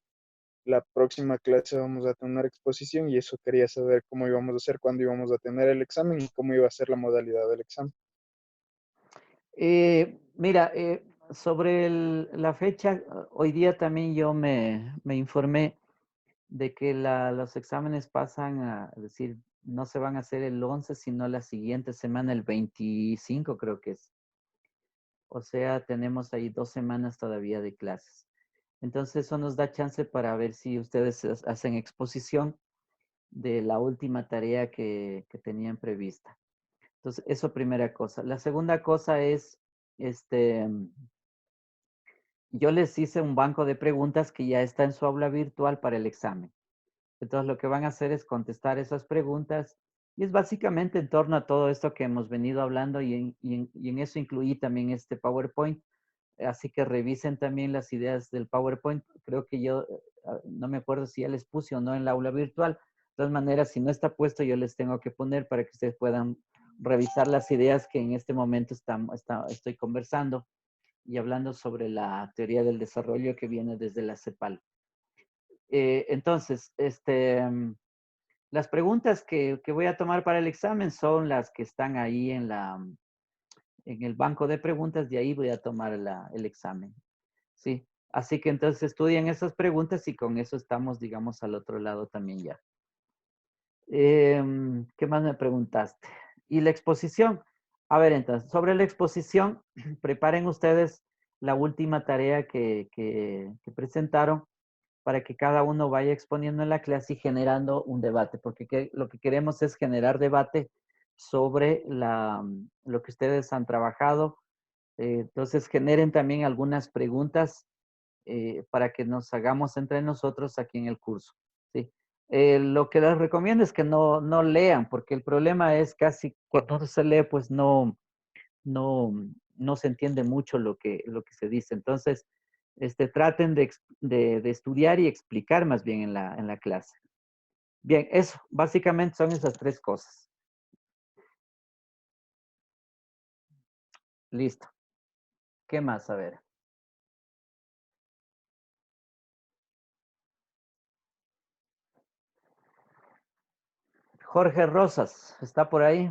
la próxima clase vamos a tener exposición y eso quería saber cómo íbamos a hacer, cuándo íbamos a tener el examen y cómo iba a ser la modalidad del examen. Mira, sobre la fecha, hoy día también yo me informé de que los exámenes pasan es decir, no se van a hacer el 11, sino la siguiente semana, el 25 creo que es. O sea, tenemos ahí 2 semanas todavía de clases. Entonces, eso nos da chance para ver si ustedes hacen exposición de la última tarea que tenían prevista. Entonces, eso primera cosa. La segunda cosa es, este, yo les hice un banco de preguntas que ya está en su aula virtual para el examen. Entonces, lo que van a hacer es contestar esas preguntas y es básicamente en torno a todo esto que hemos venido hablando y en eso incluí también este PowerPoint. Así que revisen también las ideas del PowerPoint. Creo que yo, no me acuerdo si ya les puse o no en la aula virtual. De todas maneras, si no está puesto, yo les tengo que poner para que ustedes puedan revisar las ideas que en este momento estoy conversando. y hablando sobre la teoría del desarrollo que viene desde la CEPAL. Entonces, las preguntas que voy a tomar para el examen son las que están ahí en el banco de preguntas, de ahí voy a tomar el examen. Sí, así que entonces estudien esas preguntas y con eso estamos, digamos, al otro lado también ya. ¿Qué más me preguntaste? Y la exposición. A ver, entonces, sobre la exposición, preparen ustedes la última tarea que presentaron para que cada uno vaya exponiendo en la clase y generando un debate, porque lo que queremos es generar debate sobre lo que ustedes han trabajado. Entonces, generen también algunas preguntas para que nos hagamos entre nosotros aquí en el curso. ¿Sí? Lo que les recomiendo es que no lean, porque el problema es casi cuando no se lee, pues no, no se entiende mucho lo que se dice. Entonces, traten de estudiar y explicar más bien en la clase. Bien, eso, básicamente son esas tres cosas. Listo. ¿Qué más? A ver. Jorge Rosas, ¿está por ahí?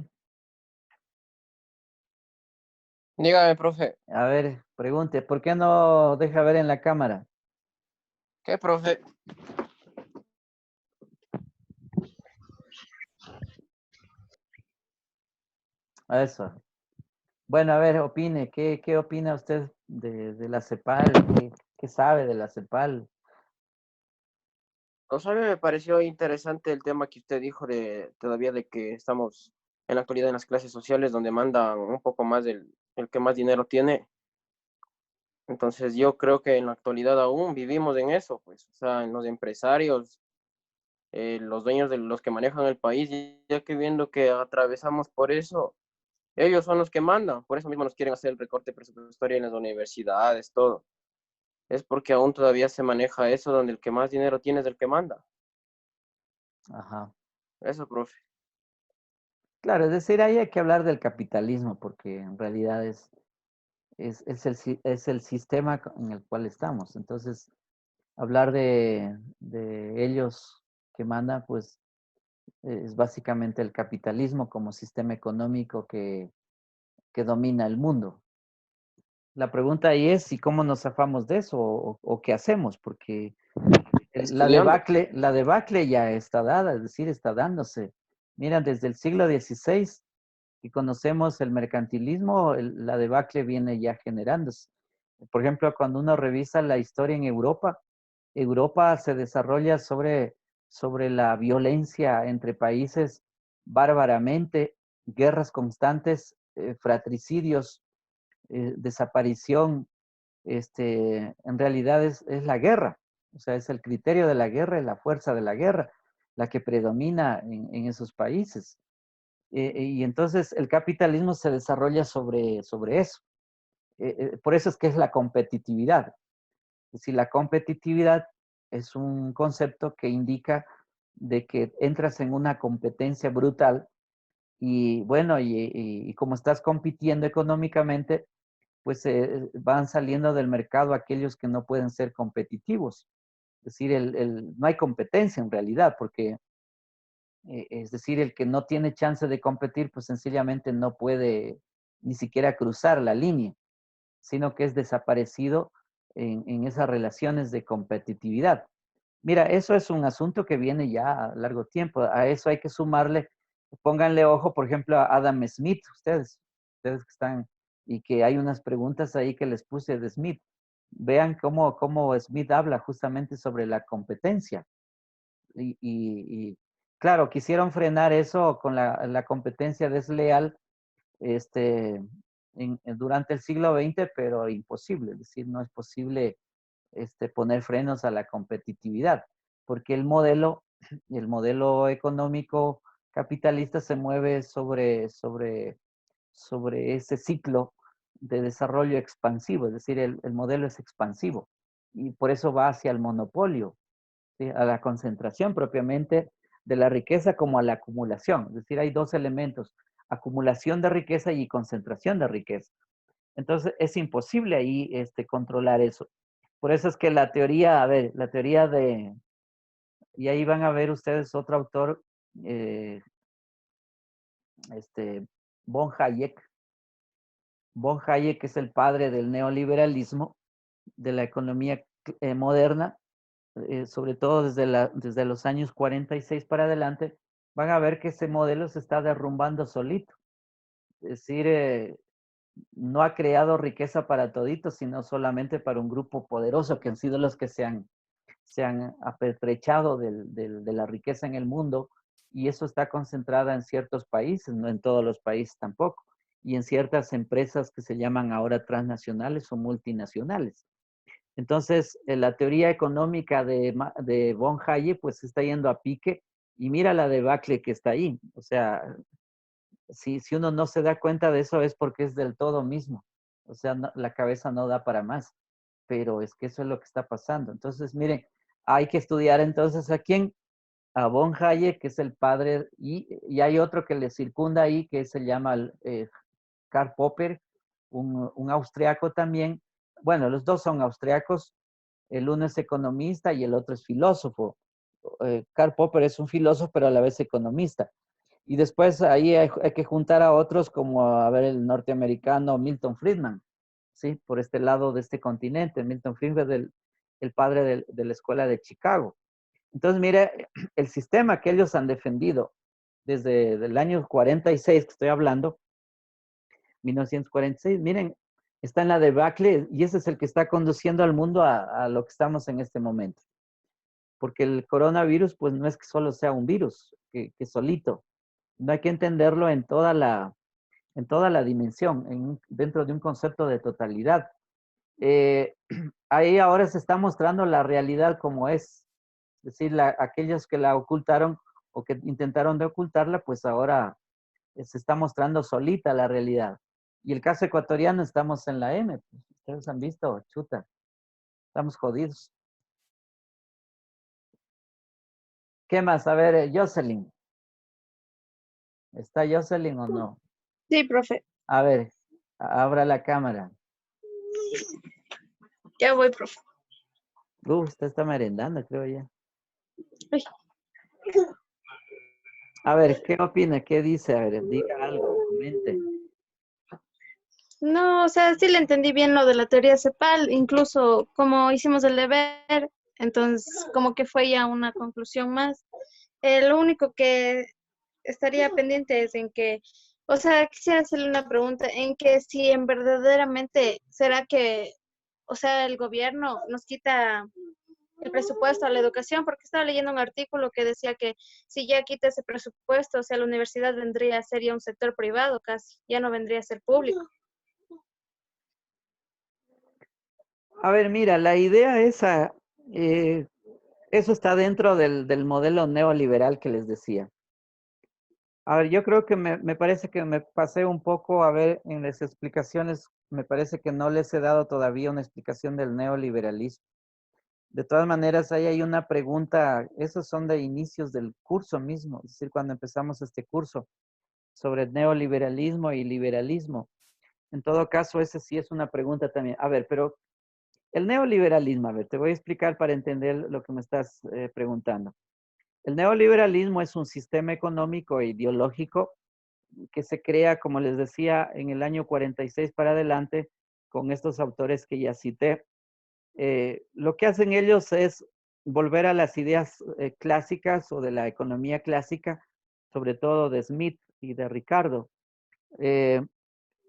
Dígame, profe. A ver, pregunte, ¿por qué no deja ver en la cámara? ¿Qué, profe? A eso. Bueno, a ver, opine, ¿qué opina usted de la CEPAL? ¿Qué sabe de la CEPAL? O sea, a mí me pareció interesante el tema que usted dijo de todavía de que estamos en la actualidad en las clases sociales donde mandan un poco más el que más dinero tiene. Entonces yo creo que en la actualidad aún vivimos en eso, pues, o sea, en los empresarios, los dueños de los que manejan el país, ya que viendo que atravesamos por eso, ellos son los que mandan, por eso mismo nos quieren hacer el recorte presupuestario en las universidades, todo. Es porque aún todavía se maneja eso donde el que más dinero tiene es el que manda. Ajá. Eso, profe. Claro, es decir, ahí hay que hablar del capitalismo, porque en realidad es el sistema en el cual estamos. Entonces, hablar de ellos que mandan, pues, es básicamente el capitalismo como sistema económico que domina el mundo. La pregunta ahí es, ¿y cómo nos zafamos de eso o qué hacemos? Porque la Estudiando. debacle, la debacle ya está dada, es decir, está dándose. Mira, desde el siglo XVI que conocemos el mercantilismo, la debacle viene ya generándose. Por ejemplo, cuando uno revisa la historia en Europa, Europa se desarrolla sobre la violencia entre países bárbaramente, guerras constantes, fratricidios, desaparición, en realidad es la guerra. O sea, es el criterio de la guerra, es la fuerza de la guerra, la que predomina en esos países. Y entonces el capitalismo se desarrolla sobre eso. Por eso es que es la competitividad. Es decir, la competitividad es un concepto que indica de que entras en una competencia brutal y bueno, y como estás compitiendo económicamente, pues van saliendo del mercado aquellos que no pueden ser competitivos. Es decir, no hay competencia en realidad, porque es decir, el que no tiene chance de competir, pues sencillamente no puede ni siquiera cruzar la línea, sino que es desaparecido en esas relaciones de competitividad. Mira, eso es un asunto que viene ya a largo tiempo. A eso hay que sumarle, pónganle ojo, por ejemplo, a Adam Smith, ustedes que están, y que hay unas preguntas ahí que les puse de Smith. Vean cómo Smith habla justamente sobre la competencia. Y claro, quisieron frenar eso con la competencia desleal durante el siglo XX, pero imposible. Es decir, no es posible poner frenos a la competitividad, porque el modelo económico capitalista se mueve sobre ese ciclo de desarrollo expansivo, es decir, el modelo es expansivo y por eso va hacia el monopolio, ¿sí? A la concentración propiamente de la riqueza como a la acumulación, es decir, hay dos elementos, acumulación de riqueza y concentración de riqueza. Entonces es imposible ahí controlar eso. Por eso es que la teoría, a ver, la teoría de, y ahí van a ver ustedes otro autor, eh, este, von Hayek. Von Hayek es el padre del neoliberalismo, de la economía moderna, sobre todo desde los años 46 para adelante. Van a ver que ese modelo se está derrumbando solito. Es decir, no ha creado riqueza para toditos, sino solamente para un grupo poderoso, que han sido los que se han apertrechado de la riqueza en el mundo, y eso está concentrada en ciertos países, no en todos los países tampoco, y en ciertas empresas que se llaman ahora transnacionales o multinacionales. Entonces, la teoría económica de von Hayek pues está yendo a pique, y mira la debacle que está ahí. O sea, si uno no se da cuenta de eso es porque es del todo mismo. O sea, la cabeza no da para más, pero es que eso es lo que está pasando. Entonces, miren, hay que estudiar entonces a quién, a von Hayek, que es el padre, y hay otro que le circunda ahí, que se llama Karl Popper, un austriaco también. Bueno, los dos son austriacos, el uno es economista y el otro es filósofo. Karl Popper es un filósofo, pero a la vez economista. Y después ahí hay que juntar a otros como, a ver, el norteamericano Milton Friedman, ¿sí? Por este lado de este continente. Milton Friedman es el padre de la escuela de Chicago. Entonces, mire, el sistema que ellos han defendido desde el año 46, que estoy hablando, 1946, miren, está en la debacle, y ese es el que está conduciendo al mundo a lo que estamos en este momento. Porque el coronavirus, pues no es que solo sea un virus, que solito. No hay que entenderlo en toda la dimensión, dentro de un concepto de totalidad. Eh, Ahí ahora se está mostrando la realidad como es. Es decir, aquellos que la ocultaron o que intentaron de ocultarla, pues ahora se está mostrando solita la realidad. Y el caso ecuatoriano, estamos en la M. Pues, ustedes han visto, chuta, estamos jodidos. ¿Qué más? A ver, Jocelyn. ¿Está Jocelyn o no? Sí, profe. A ver, abra la cámara. Ya voy, profe. Usted está merendando, creo ya. Ay. A ver, ¿qué opina? ¿Qué dice? A ver, diga algo, comente. No, o sea, sí le entendí bien lo de la teoría CEPAL, incluso como hicimos el deber, entonces como que fue ya una conclusión más. Lo único que estaría pendiente es en que, o sea, quisiera hacerle una pregunta, en que si en verdaderamente será que, o sea, el gobierno nos quita el presupuesto a la educación, porque estaba leyendo un artículo que decía que si ya quita ese presupuesto, o sea, la universidad vendría a ser ya un sector privado casi, ya no vendría a ser público. A ver, mira, la idea esa, eso está dentro del modelo neoliberal que les decía. A ver, yo creo que me parece que me pasé un poco, a ver, en las explicaciones, me parece que no les he dado todavía una explicación del neoliberalismo. De todas maneras, ahí hay una pregunta, esos son de inicios del curso mismo, es decir, cuando empezamos este curso sobre neoliberalismo y liberalismo. En todo caso, ese sí es una pregunta también. A ver, pero el neoliberalismo, a ver, te voy a explicar para entender lo que me estás preguntando. El neoliberalismo es un sistema económico e ideológico que se crea, como les decía, en el año 46 para adelante, con estos autores que ya cité. Lo que hacen ellos es volver a las ideas clásicas o de la economía clásica, sobre todo de Smith y de Ricardo. Eh,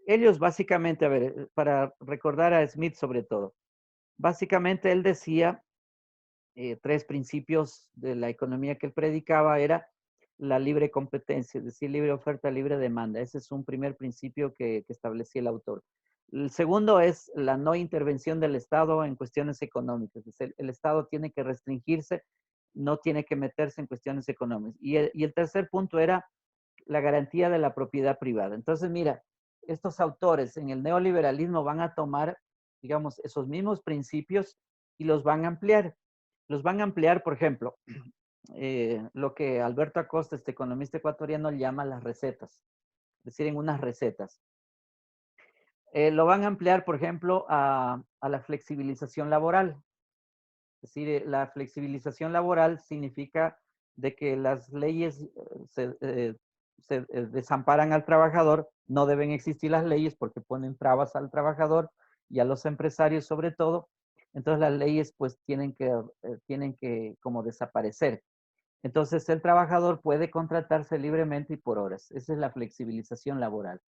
Ellos básicamente, a ver, para recordar a Smith sobre todo, básicamente él decía tres principios de la economía que él predicaba era la libre competencia, es decir, libre oferta, libre demanda. Ese es un primer principio que establecía el autor. El segundo es la no intervención del Estado en cuestiones económicas. Es decir, el Estado tiene que restringirse, no tiene que meterse en cuestiones económicas. Y el tercer punto era la garantía de la propiedad privada. Entonces, mira, estos autores en el neoliberalismo van a tomar, digamos, esos mismos principios y los van a ampliar. Los van a ampliar, por ejemplo, lo que Alberto Acosta, este economista ecuatoriano, llama las recetas, es decir, en unas recetas. Lo van a ampliar, por ejemplo, a la flexibilización laboral. Es decir, la flexibilización laboral significa de que las leyes se desamparan al trabajador, no deben existir las leyes porque ponen trabas al trabajador y a los empresarios sobre todo. Entonces las leyes pues tienen que como desaparecer. Entonces el trabajador puede contratarse libremente y por horas. Esa es la flexibilización laboral.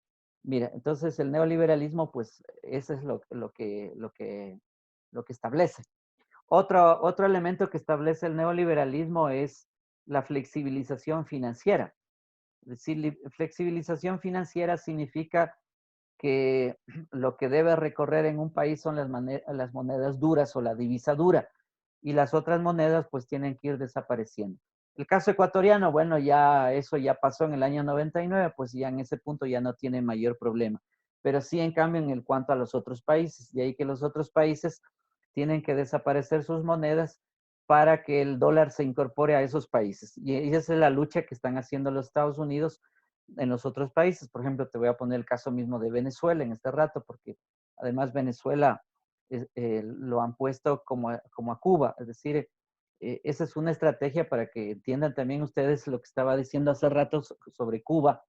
Mira, entonces el neoliberalismo pues eso es lo que establece. Otro elemento que establece el neoliberalismo es la flexibilización financiera. Es decir, flexibilización financiera significa que lo que debe recorrer en un país son las monedas duras o la divisa dura y las otras monedas pues tienen que ir desapareciendo. El caso ecuatoriano, bueno, ya eso ya pasó en el año 99, pues ya en ese punto ya no tiene mayor problema. Pero sí, en cambio, en el cuanto a los otros países, de ahí que los otros países tienen que desaparecer sus monedas para que el dólar se incorpore a esos países. Y esa es la lucha que están haciendo los Estados Unidos en los otros países. Por ejemplo, te voy a poner el caso mismo de Venezuela en este rato, porque además Venezuela lo han puesto como a Cuba. Es decir, esa es una estrategia para que entiendan también ustedes lo que estaba diciendo hace rato sobre Cuba.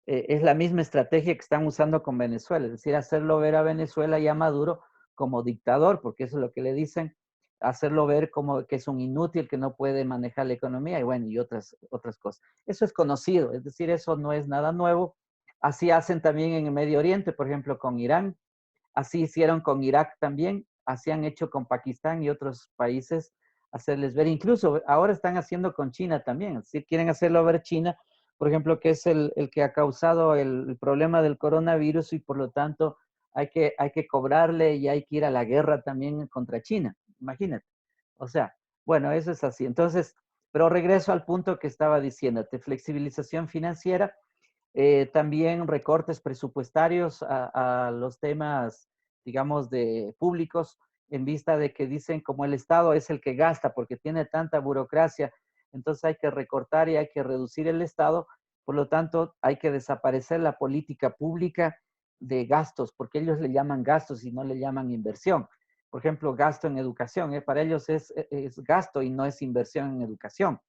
Es la misma estrategia que están usando con Venezuela, es decir, hacerlo ver a Venezuela y a Maduro como dictador, porque eso es lo que le dicen, hacerlo ver como que es un inútil, que no puede manejar la economía y bueno, y otras cosas. Eso es conocido, es decir, eso no es nada nuevo. Así hacen también en el Medio Oriente, por ejemplo, con Irán. Así hicieron con Irak también, así han hecho con Pakistán y otros países, hacerles ver. Incluso ahora están haciendo con China también. Si quieren hacerlo ver China, por ejemplo, que es el que ha causado el problema del coronavirus y por lo tanto hay que cobrarle y hay que ir a la guerra también contra China. Imagínate. O sea, bueno, eso es así. Entonces, pero regreso al punto que estaba diciéndote, flexibilización financiera, también recortes presupuestarios a los temas, digamos, de públicos, en vista de que dicen como el Estado es el que gasta porque tiene tanta burocracia, entonces hay que recortar y hay que reducir el Estado, por lo tanto hay que desaparecer la política pública de gastos, porque ellos le llaman gastos y no le llaman inversión. Por ejemplo, gasto en educación, para ellos es gasto y no es inversión en educación.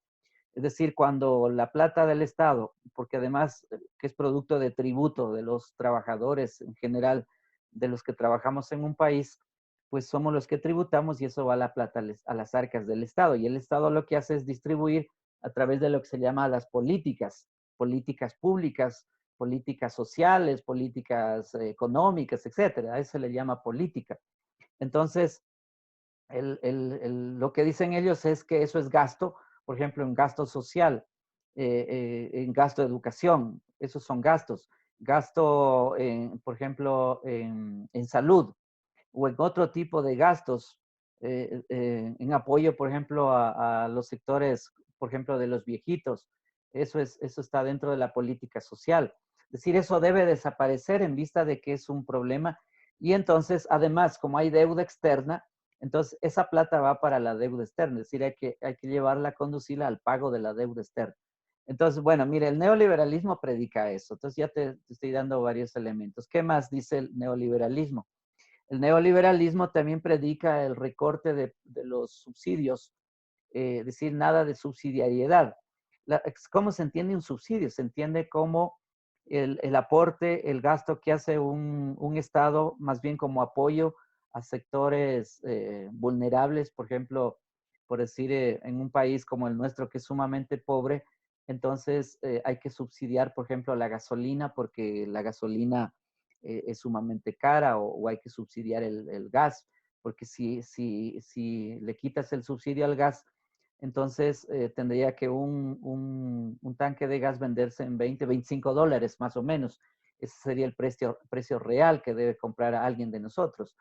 Es decir, cuando la plata del Estado, porque además que es producto de tributo de los trabajadores en general, de los que trabajamos en un país, pues somos los que tributamos y eso va la plata a las arcas del Estado. Y el Estado lo que hace es distribuir a través de lo que se llama las políticas públicas, políticas sociales, políticas económicas, etcétera. A eso se le llama política. Entonces, lo que dicen ellos es que eso es gasto, por ejemplo, en gasto social, en gasto de educación, esos son gastos. Gasto, por ejemplo, en salud o en otro tipo de gastos, en apoyo, por ejemplo, a los sectores, por ejemplo, de los viejitos. Eso está dentro de la política social. Es decir, eso debe desaparecer en vista de que es un problema. Y entonces, además, como hay deuda externa, entonces esa plata va para la deuda externa. Es decir, hay que llevarla, conducirla al pago de la deuda externa. Entonces, bueno, mire, el neoliberalismo predica eso. Entonces ya te estoy dando varios elementos. ¿Qué más dice el neoliberalismo? El neoliberalismo también predica el recorte de los subsidios, es decir, nada de subsidiariedad. ¿Cómo se entiende un subsidio? Se entiende como el aporte, el gasto que hace un Estado, más bien como apoyo a sectores vulnerables, por ejemplo, por decir, en un país como el nuestro que es sumamente pobre, entonces hay que subsidiar, por ejemplo, la gasolina, porque la gasolina es sumamente cara o hay que subsidiar el gas, porque si le quitas el subsidio al gas, entonces tendría que un tanque de gas venderse en 20, $25 más o menos. Ese sería el precio real que debe comprar a alguien de nosotros.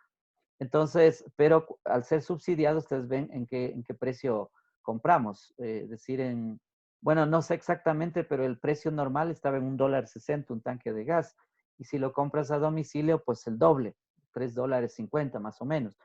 Entonces, pero al ser subsidiado, ustedes ven en qué precio compramos. Es decir, bueno, no sé exactamente, pero el precio normal estaba en $1.60 un tanque de gas. Y si lo compras a domicilio, pues el doble, $3.50 más o menos.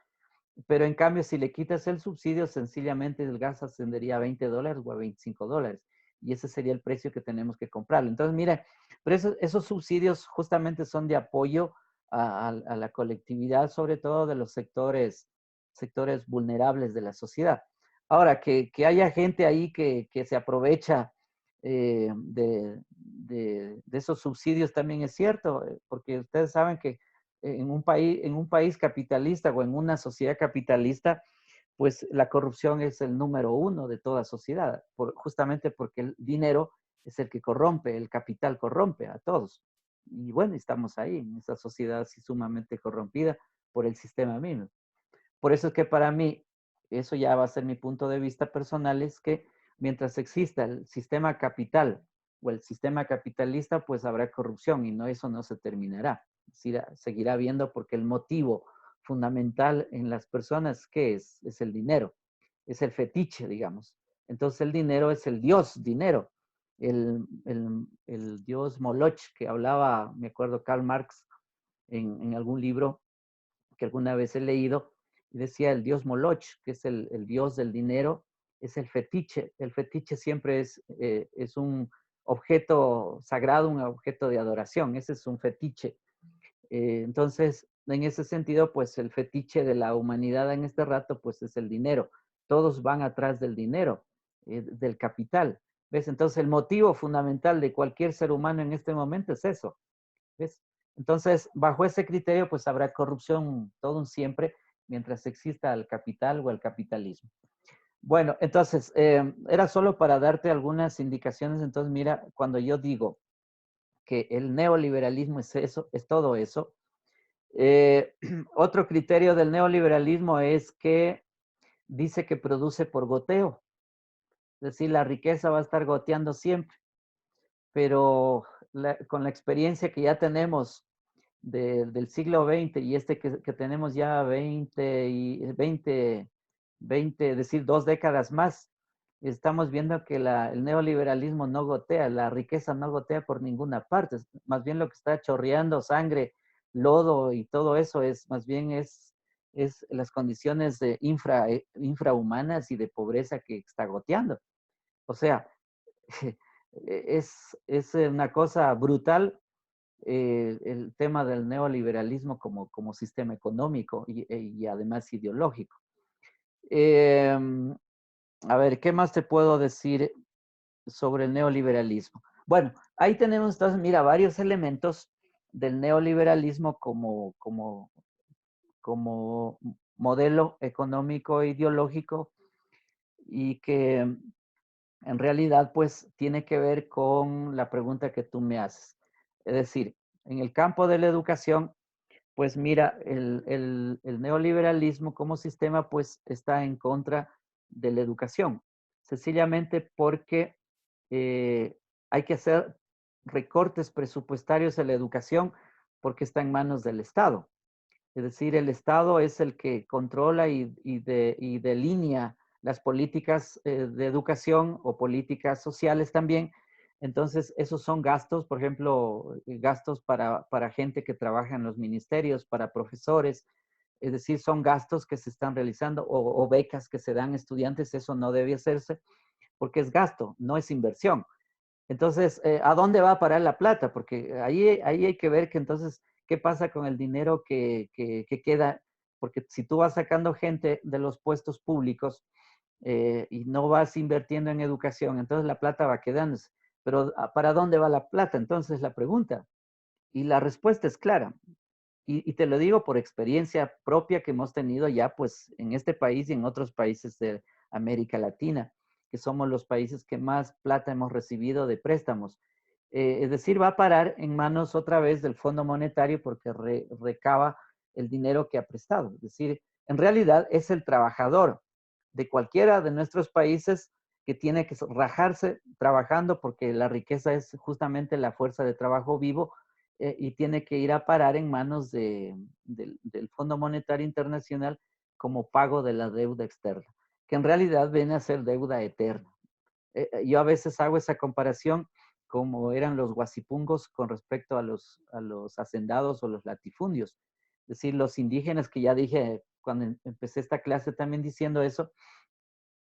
Pero en cambio, si le quitas el subsidio, sencillamente el gas ascendería a $20 o a $25. Y ese sería el precio que tenemos que comprarlo. Entonces, mira, pero esos subsidios justamente son de apoyo a la colectividad, sobre todo de los sectores vulnerables de la sociedad. Ahora, que haya gente ahí que se aprovecha de esos subsidios también es cierto, porque ustedes saben que en un país capitalista o en una sociedad capitalista, pues la corrupción es el número uno de toda sociedad, justamente porque el dinero es el que corrompe, el capital corrompe a todos. Y bueno, estamos ahí, en esa sociedad así sumamente corrompida por el sistema mismo. Por eso es que para mí, eso ya va a ser mi punto de vista personal, es que mientras exista el sistema capital o el sistema capitalista, pues habrá corrupción y no, eso no se terminará. Seguirá habiendo porque el motivo fundamental en las personas, ¿qué es? Es el dinero, es el fetiche, digamos. Entonces el dinero es el dios dinero, el dios Moloch que hablaba, me acuerdo, Karl Marx en algún libro que alguna vez he leído, y decía el dios Moloch, que es el dios del dinero, es el fetiche. El fetiche siempre es un objeto sagrado, un objeto de adoración, ese es un fetiche. Entonces, en ese sentido, pues el fetiche de la humanidad en este rato, pues es el dinero. Todos van atrás del dinero, del capital. ¿Ves? Entonces, el motivo fundamental de cualquier ser humano en este momento es eso. ¿Ves? Entonces, bajo ese criterio, pues habrá corrupción todo un siempre mientras exista el capital o el capitalismo. Bueno, entonces, era solo para darte algunas indicaciones. Entonces, mira, cuando yo digo que el neoliberalismo es eso, es todo eso. Otro criterio del neoliberalismo es que dice que produce por goteo. Es decir, la riqueza va a estar goteando siempre. Pero con la experiencia que ya tenemos del siglo XX y que tenemos ya 20, es decir, 2 décadas más, estamos viendo que el neoliberalismo no gotea, la riqueza no gotea por ninguna parte, más bien lo que está chorreando sangre, lodo y todo eso más bien es las condiciones infrahumanas y de pobreza que está goteando. O sea, es una cosa brutal el tema del neoliberalismo como sistema económico y además ideológico. A ver, ¿qué más te puedo decir sobre el neoliberalismo? Bueno, ahí tenemos entonces, mira, varios elementos del neoliberalismo como modelo económico e ideológico y que en realidad pues tiene que ver con la pregunta que tú me haces. Es decir, en el campo de la educación, pues mira, el neoliberalismo como sistema pues está en contra de la educación, sencillamente porque hay que hacer recortes presupuestarios en la educación porque está en manos del Estado. Es decir, el Estado es el que controla y delinea las políticas de educación o políticas sociales también. Entonces, esos son gastos, por ejemplo, gastos para gente que trabaja en los ministerios, para profesores. Es decir, son gastos que se están realizando o becas que se dan a estudiantes. Eso no debe hacerse porque es gasto, no es inversión. Entonces, ¿a dónde va a parar la plata? Porque ahí hay que ver que entonces, ¿qué pasa con el dinero que queda? Porque si tú vas sacando gente de los puestos públicos y no vas invirtiendo en educación, entonces la plata va quedándose. Pero ¿para dónde va la plata? Entonces la pregunta. Y la respuesta es clara. Y te lo digo por experiencia propia que hemos tenido ya pues en este país y en otros países de América Latina, que somos los países que más plata hemos recibido de préstamos. Es decir, va a parar en manos otra vez del Fondo Monetario porque recaba el dinero que ha prestado. Es decir, en realidad es el trabajador de cualquiera de nuestros países que tiene que rajarse trabajando porque la riqueza es justamente la fuerza de trabajo vivo y tiene que ir a parar en manos del Fondo Monetario Internacional como pago de la deuda externa, que en realidad viene a ser deuda eterna. Yo a veces hago esa comparación como eran los guasipungos con respecto a los hacendados o los latifundios. Es decir, los indígenas, que ya dije cuando empecé esta clase también diciendo eso,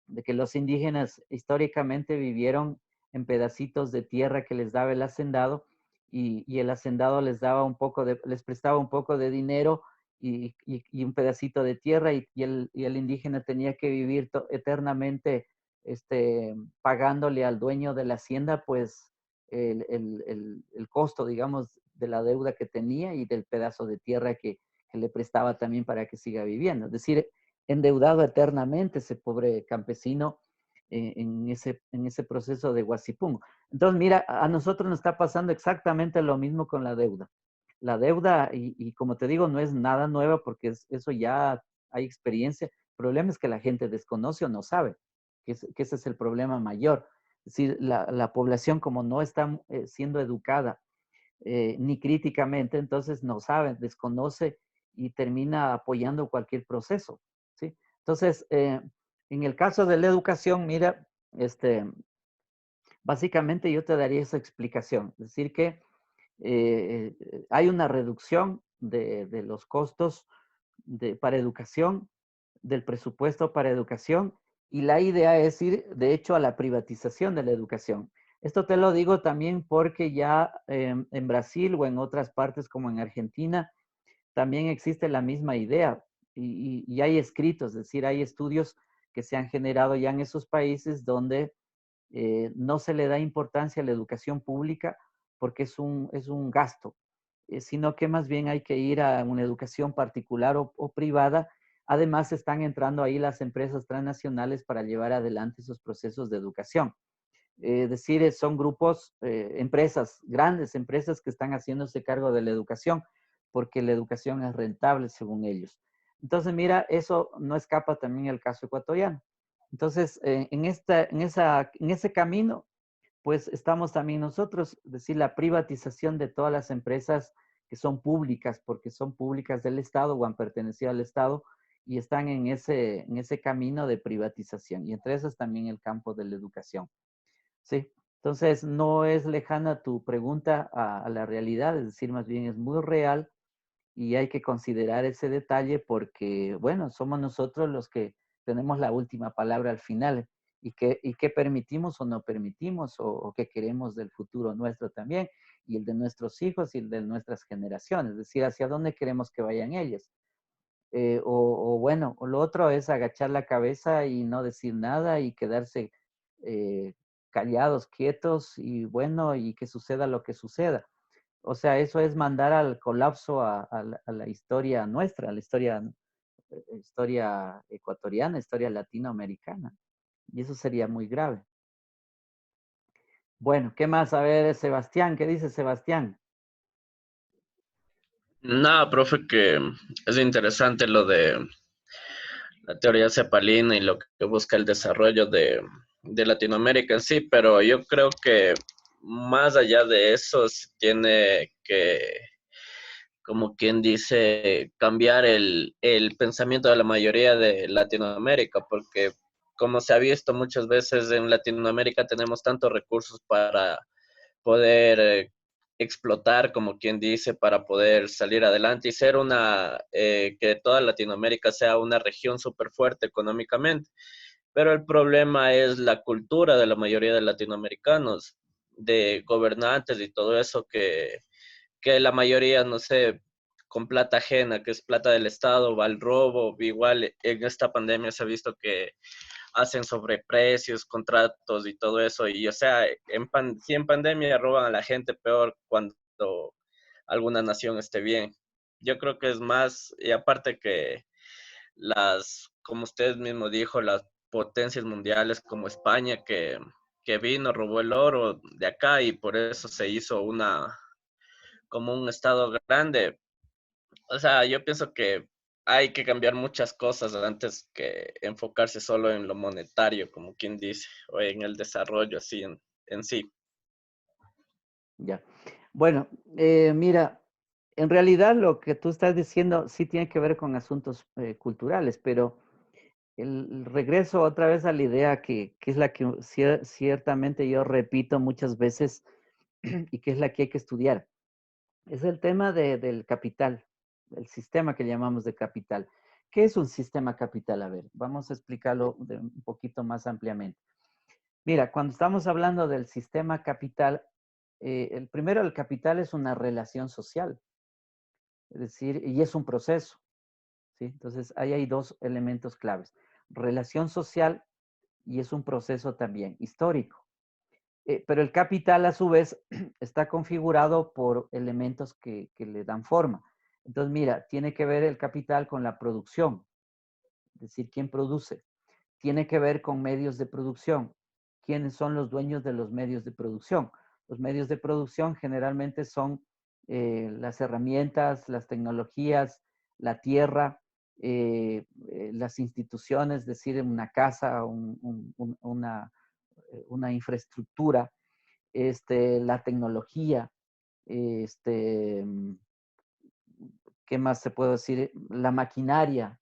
de que los indígenas históricamente vivieron en pedacitos de tierra que les daba el hacendado y el hacendado les daba les prestaba un poco de dinero y un pedacito de tierra y el indígena tenía que vivir eternamente pagándole al dueño de la hacienda pues el costo, digamos, de la deuda que tenía y del pedazo de tierra que le prestaba también para que siga viviendo. Es decir, endeudado eternamente ese pobre campesino en ese proceso de Huasipún. Entonces, mira, a nosotros nos está pasando exactamente lo mismo con la deuda. La deuda, y como te digo, no es nada nueva porque eso ya hay experiencia. El problema es que la gente desconoce o no sabe, que ese es el problema mayor. Es decir, la población como no está siendo educada ni críticamente, entonces no sabe, desconoce y termina apoyando cualquier proceso, ¿sí? Entonces, en el caso de la educación, mira, básicamente yo te daría esa explicación, es decir que hay una reducción de los costos para educación, del presupuesto para educación, y la idea es ir, de hecho, a la privatización de la educación. Esto te lo digo también porque ya en Brasil o en otras partes como en Argentina, también existe la misma idea y hay escritos, es decir, hay estudios que se han generado ya en esos países donde no se le da importancia a la educación pública porque es un gasto, sino que más bien hay que ir a una educación particular o privada. Además, están entrando ahí las empresas transnacionales para llevar adelante esos procesos de educación. Es decir, son grupos, empresas, grandes empresas que están haciéndose cargo de la educación, porque la educación es rentable según ellos. Entonces, mira, eso no escapa también al caso ecuatoriano. Entonces, en ese camino, pues estamos también nosotros, es decir, la privatización de todas las empresas que son públicas, porque son públicas del Estado o han pertenecido al Estado y están en ese camino de privatización. Y entre esas también el campo de la educación. Sí, entonces no es lejana tu pregunta a la realidad, es decir, más bien es muy real y hay que considerar ese detalle porque, bueno, somos nosotros los que tenemos la última palabra al final y qué permitimos o no permitimos o qué queremos del futuro nuestro también y el de nuestros hijos y el de nuestras generaciones, es decir, hacia dónde queremos que vayan ellas. O bueno, o lo otro es agachar la cabeza y no decir nada y quedarse eh, callados, quietos y bueno, y que suceda lo que suceda. O sea, eso es mandar al colapso a la historia nuestra, a la historia ecuatoriana, historia latinoamericana. Y eso sería muy grave. Bueno, ¿qué más? A ver, Sebastián, ¿qué dice Sebastián? Nada, profe, que es interesante lo de la teoría cepalina y lo que busca el desarrollo de Latinoamérica en sí, pero yo creo que más allá de eso se tiene que, como quien dice, cambiar el pensamiento de la mayoría de Latinoamérica, porque como se ha visto muchas veces en Latinoamérica tenemos tantos recursos para poder explotar, como quien dice, para poder salir adelante y ser que toda Latinoamérica sea una región súper fuerte económicamente. Pero el problema es la cultura de la mayoría de latinoamericanos, de gobernantes y todo eso que la mayoría, no sé, con plata ajena, que es plata del Estado, va al robo. Igual en esta pandemia se ha visto que hacen sobreprecios, contratos y todo eso. Y o sea, si en pandemia roban a la gente, peor cuando alguna nación esté bien. Yo creo que es más, y aparte que como usted mismo dijo, las potencias mundiales como España que vino, robó el oro de acá y por eso se hizo como un estado grande. O sea, yo pienso que hay que cambiar muchas cosas antes que enfocarse solo en lo monetario, como quien dice, o en el desarrollo así en sí. Ya. Bueno, mira, en realidad lo que tú estás diciendo sí tiene que ver con asuntos culturales, pero el regreso otra vez a la idea que es la que ciertamente yo repito muchas veces y que es la que hay que estudiar. Es el tema del capital, el sistema que llamamos de capital. ¿Qué es un sistema capital? A ver, vamos a explicarlo un poquito más ampliamente. Mira, cuando estamos hablando del sistema capital, el primero, el capital es una relación social, es decir, y es un proceso, ¿sí? Entonces, ahí hay dos elementos claves. Relación social y es un proceso también histórico. Pero el capital, a su vez, está configurado por elementos que le dan forma. Entonces, mira, tiene que ver el capital con la producción, es decir, quién produce. Tiene que ver con medios de producción. ¿Quiénes son los dueños de los medios de producción? Los medios de producción generalmente son las herramientas, las tecnologías, la tierra, las instituciones, es decir, una casa, una infraestructura, la tecnología, este, ¿qué más se puede decir? La maquinaria,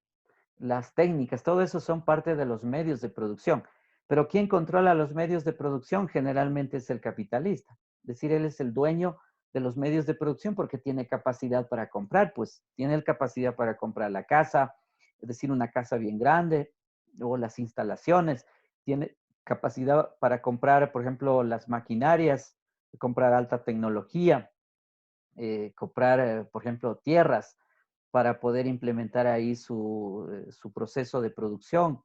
las técnicas, todo eso son parte de los medios de producción. Pero ¿quién controla los medios de producción? Generalmente es el capitalista. Es decir, él es el dueño de los medios de producción porque tiene capacidad para comprar, pues tiene la capacidad para comprar la casa, es decir, una casa bien grande, o las instalaciones, tiene capacidad para comprar, por ejemplo, las maquinarias, comprar alta tecnología, comprar, por ejemplo, tierras para poder implementar ahí su proceso de producción.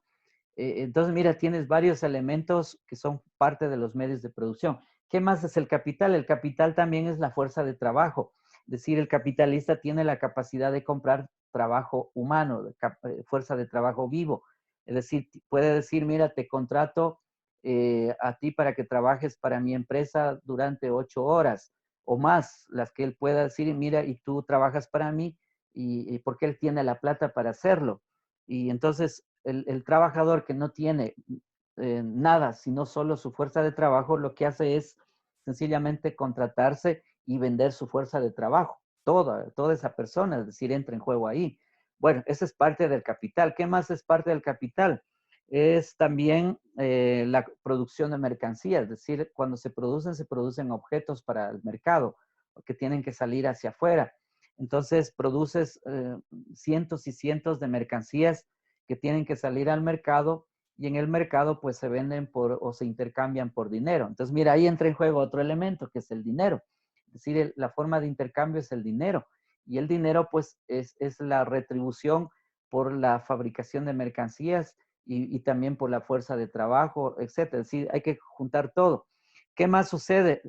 Entonces, mira, tienes varios elementos que son parte de los medios de producción. ¿Qué más es el capital? El capital también es la fuerza de trabajo. Es decir, el capitalista tiene la capacidad de comprar trabajo humano, fuerza de trabajo vivo. Es decir, puede decir, mira, te contrato a ti para que trabajes para mi empresa durante 8 horas o más, las que él pueda decir, mira, y tú trabajas para mí, y porque él tiene la plata para hacerlo. Y entonces el trabajador que no tiene nada, sino solo su fuerza de trabajo, lo que hace es sencillamente contratarse y vender su fuerza de trabajo. Toda esa persona, es decir, entra en juego ahí. Bueno, esa es parte del capital. ¿Qué más es parte del capital? Es también la producción de mercancías, es decir, cuando se producen objetos para el mercado que tienen que salir hacia afuera. Entonces, produces cientos y cientos de mercancías que tienen que salir al mercado y en el mercado pues se venden o se intercambian por dinero. Entonces, mira, ahí entra en juego otro elemento que es el dinero. Es decir, la forma de intercambio es el dinero. Y el dinero pues es la retribución por la fabricación de mercancías y también por la fuerza de trabajo, etcétera. Es decir, hay que juntar todo. ¿Qué más sucede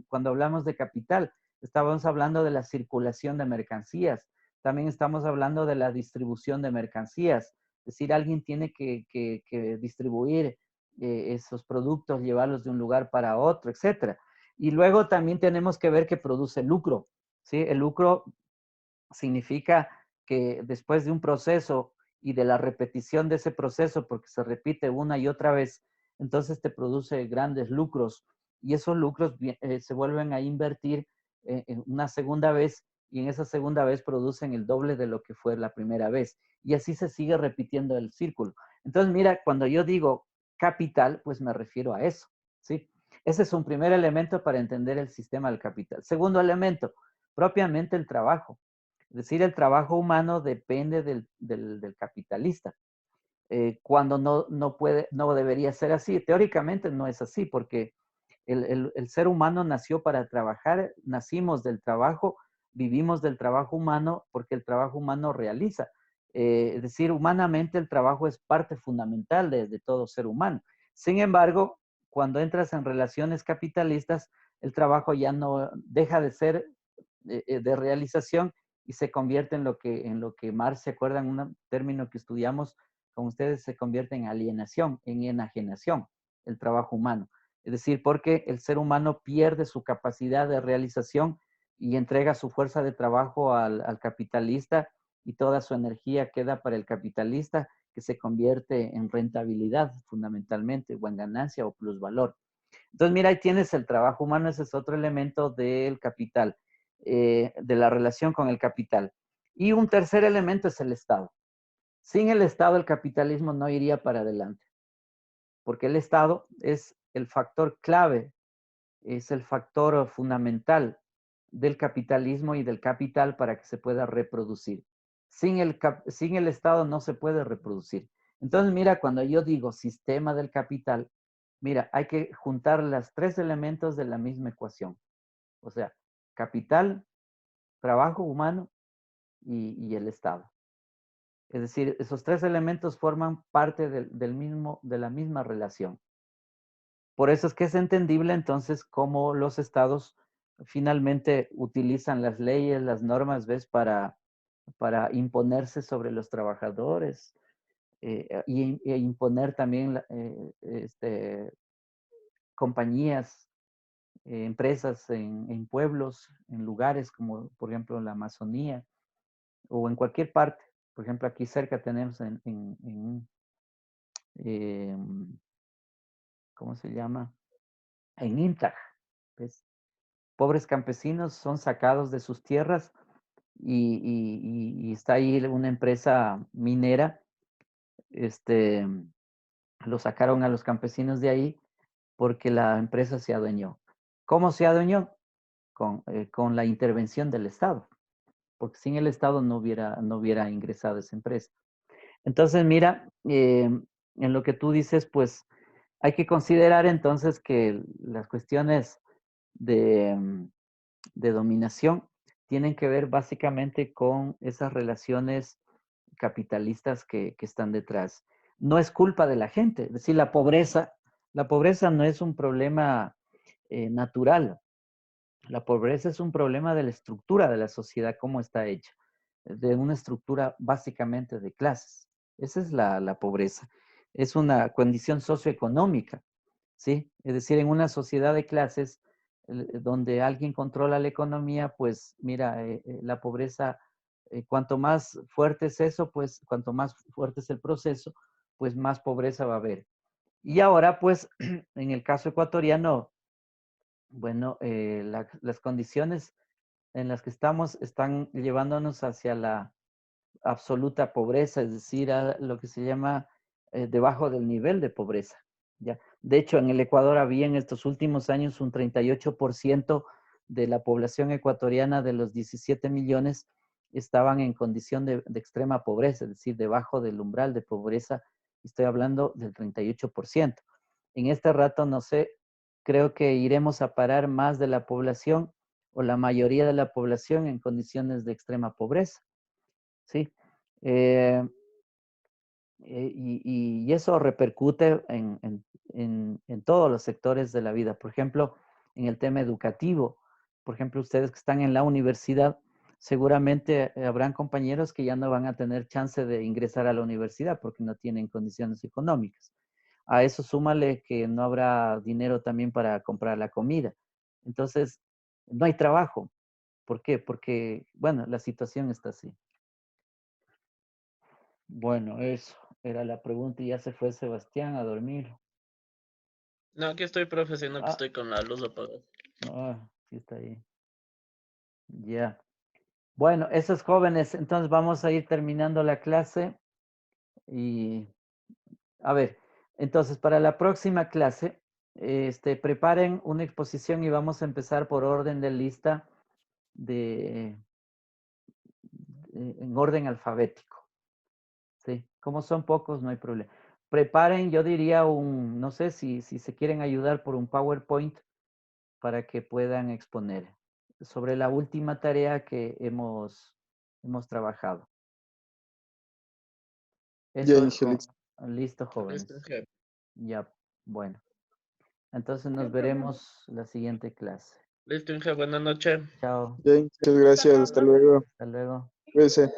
cuando hablamos de capital? Estábamos hablando de la circulación de mercancías. También estamos hablando de la distribución de mercancías. Es decir, alguien tiene que distribuir esos productos, llevarlos de un lugar para otro, etcétera. Y luego también tenemos que ver que produce lucro, ¿sí? El lucro significa que después de un proceso y de la repetición de ese proceso, porque se repite una y otra vez, entonces te produce grandes lucros y esos lucros se vuelven a invertir en una segunda vez y en esa segunda vez producen el doble de lo que fue la primera vez. Y así se sigue repitiendo el círculo. Entonces, mira, cuando yo digo capital, pues me refiero a eso, ¿sí? Ese es un primer elemento para entender el sistema del capital. Segundo elemento, propiamente el trabajo. Es decir, el trabajo humano depende del capitalista. Cuando no debería ser así. Teóricamente no es así, porque el ser humano nació para trabajar, nacimos del trabajo, vivimos del trabajo humano, porque el trabajo humano realiza. Es decir, humanamente el trabajo es parte fundamental de todo ser humano. Sin embargo, cuando entras en relaciones capitalistas, el trabajo ya no deja de ser de realización y se convierte en lo que Marx, ¿se acuerdan? Un término que estudiamos con ustedes, se convierte en alienación, en enajenación, el trabajo humano. Es decir, porque el ser humano pierde su capacidad de realización y entrega su fuerza de trabajo al capitalista y toda su energía queda para el capitalista, que se convierte en rentabilidad fundamentalmente, o en ganancia o plusvalor. Entonces, mira, ahí tienes el trabajo humano, ese es otro elemento del capital, de la relación con el capital. Y un tercer elemento es el Estado. Sin el Estado, el capitalismo no iría para adelante, porque el Estado es el factor clave, es el factor fundamental del capitalismo y del capital para que se pueda reproducir. Sin el Estado no se puede reproducir. Entonces, mira, cuando yo digo sistema del capital, Mira, hay que juntar los 3 elementos de la misma ecuación. O sea, capital, trabajo humano y el Estado. Es decir, esos 3 elementos forman parte de la misma relación. Por eso es que es entendible entonces cómo los estados finalmente utilizan las leyes, las normas, ¿ves? Para imponerse sobre los trabajadores e imponer también compañías, empresas en pueblos, en lugares como por ejemplo la Amazonía o en cualquier parte. Por ejemplo, aquí cerca tenemos ¿cómo se llama? En Intag, ¿ves? Pobres campesinos son sacados de sus tierras y está ahí una empresa minera, lo sacaron a los campesinos de ahí porque la empresa se adueñó. ¿Cómo se adueñó? Con la intervención del Estado, porque sin el Estado no hubiera ingresado esa empresa. Entonces, mira, en lo que tú dices, pues hay que considerar entonces que las cuestiones de dominación tienen que ver básicamente con esas relaciones capitalistas que están detrás. No es culpa de la gente, es decir, la pobreza no es un problema natural. La pobreza es un problema de la estructura de la sociedad, cómo está hecha, de una estructura básicamente de clases. Esa es la pobreza. Es una condición socioeconómica, ¿sí? Es decir, en una sociedad de clases donde alguien controla la economía, pues mira, la pobreza, cuanto más fuerte es eso, pues cuanto más fuerte es el proceso, pues más pobreza va a haber. Y ahora, pues, en el caso ecuatoriano, bueno, las condiciones en las que estamos están llevándonos hacia la absoluta pobreza, es decir, a lo que se llama debajo del nivel de pobreza. ¿Ya? De hecho, en el Ecuador había en estos últimos años un 38% de la población ecuatoriana de los 17 millones estaban en condición de extrema pobreza, es decir, debajo del umbral de pobreza. Estoy hablando del 38%. En este rato, no sé, creo que iremos a parar más de la población o la mayoría de la población en condiciones de extrema pobreza. ¿Sí? Eh, y eso repercute en todos los sectores de la vida. Por ejemplo, en el tema educativo. Por ejemplo, ustedes que están en la universidad, seguramente habrán compañeros que ya no van a tener chance de ingresar a la universidad porque no tienen condiciones económicas. A eso súmale que no habrá dinero también para comprar la comida. Entonces, no hay trabajo. ¿Por qué? Porque, bueno, la situación está así. Bueno, eso era la pregunta y ya se fue Sebastián a dormir. No, aquí estoy, profe, sino que Ah, estoy con la luz apagada. sí está ahí. Ya. Bueno, esos jóvenes, entonces vamos a ir terminando la clase y a ver, entonces para la próxima clase, preparen una exposición y vamos a empezar por orden de lista en orden alfabético. Sí, como son pocos, no hay problema. Preparen, yo diría no sé si se quieren ayudar por un PowerPoint para que puedan exponer sobre la última tarea que hemos trabajado. Ya Eso es dije listo. listo, jóvenes. Listo, jefe. Ya, bueno. Entonces nos veremos la siguiente clase. Listo, Inge, buenas noches. Chao. Ya, muchas gracias. Hasta luego. Hasta luego. Cuídense.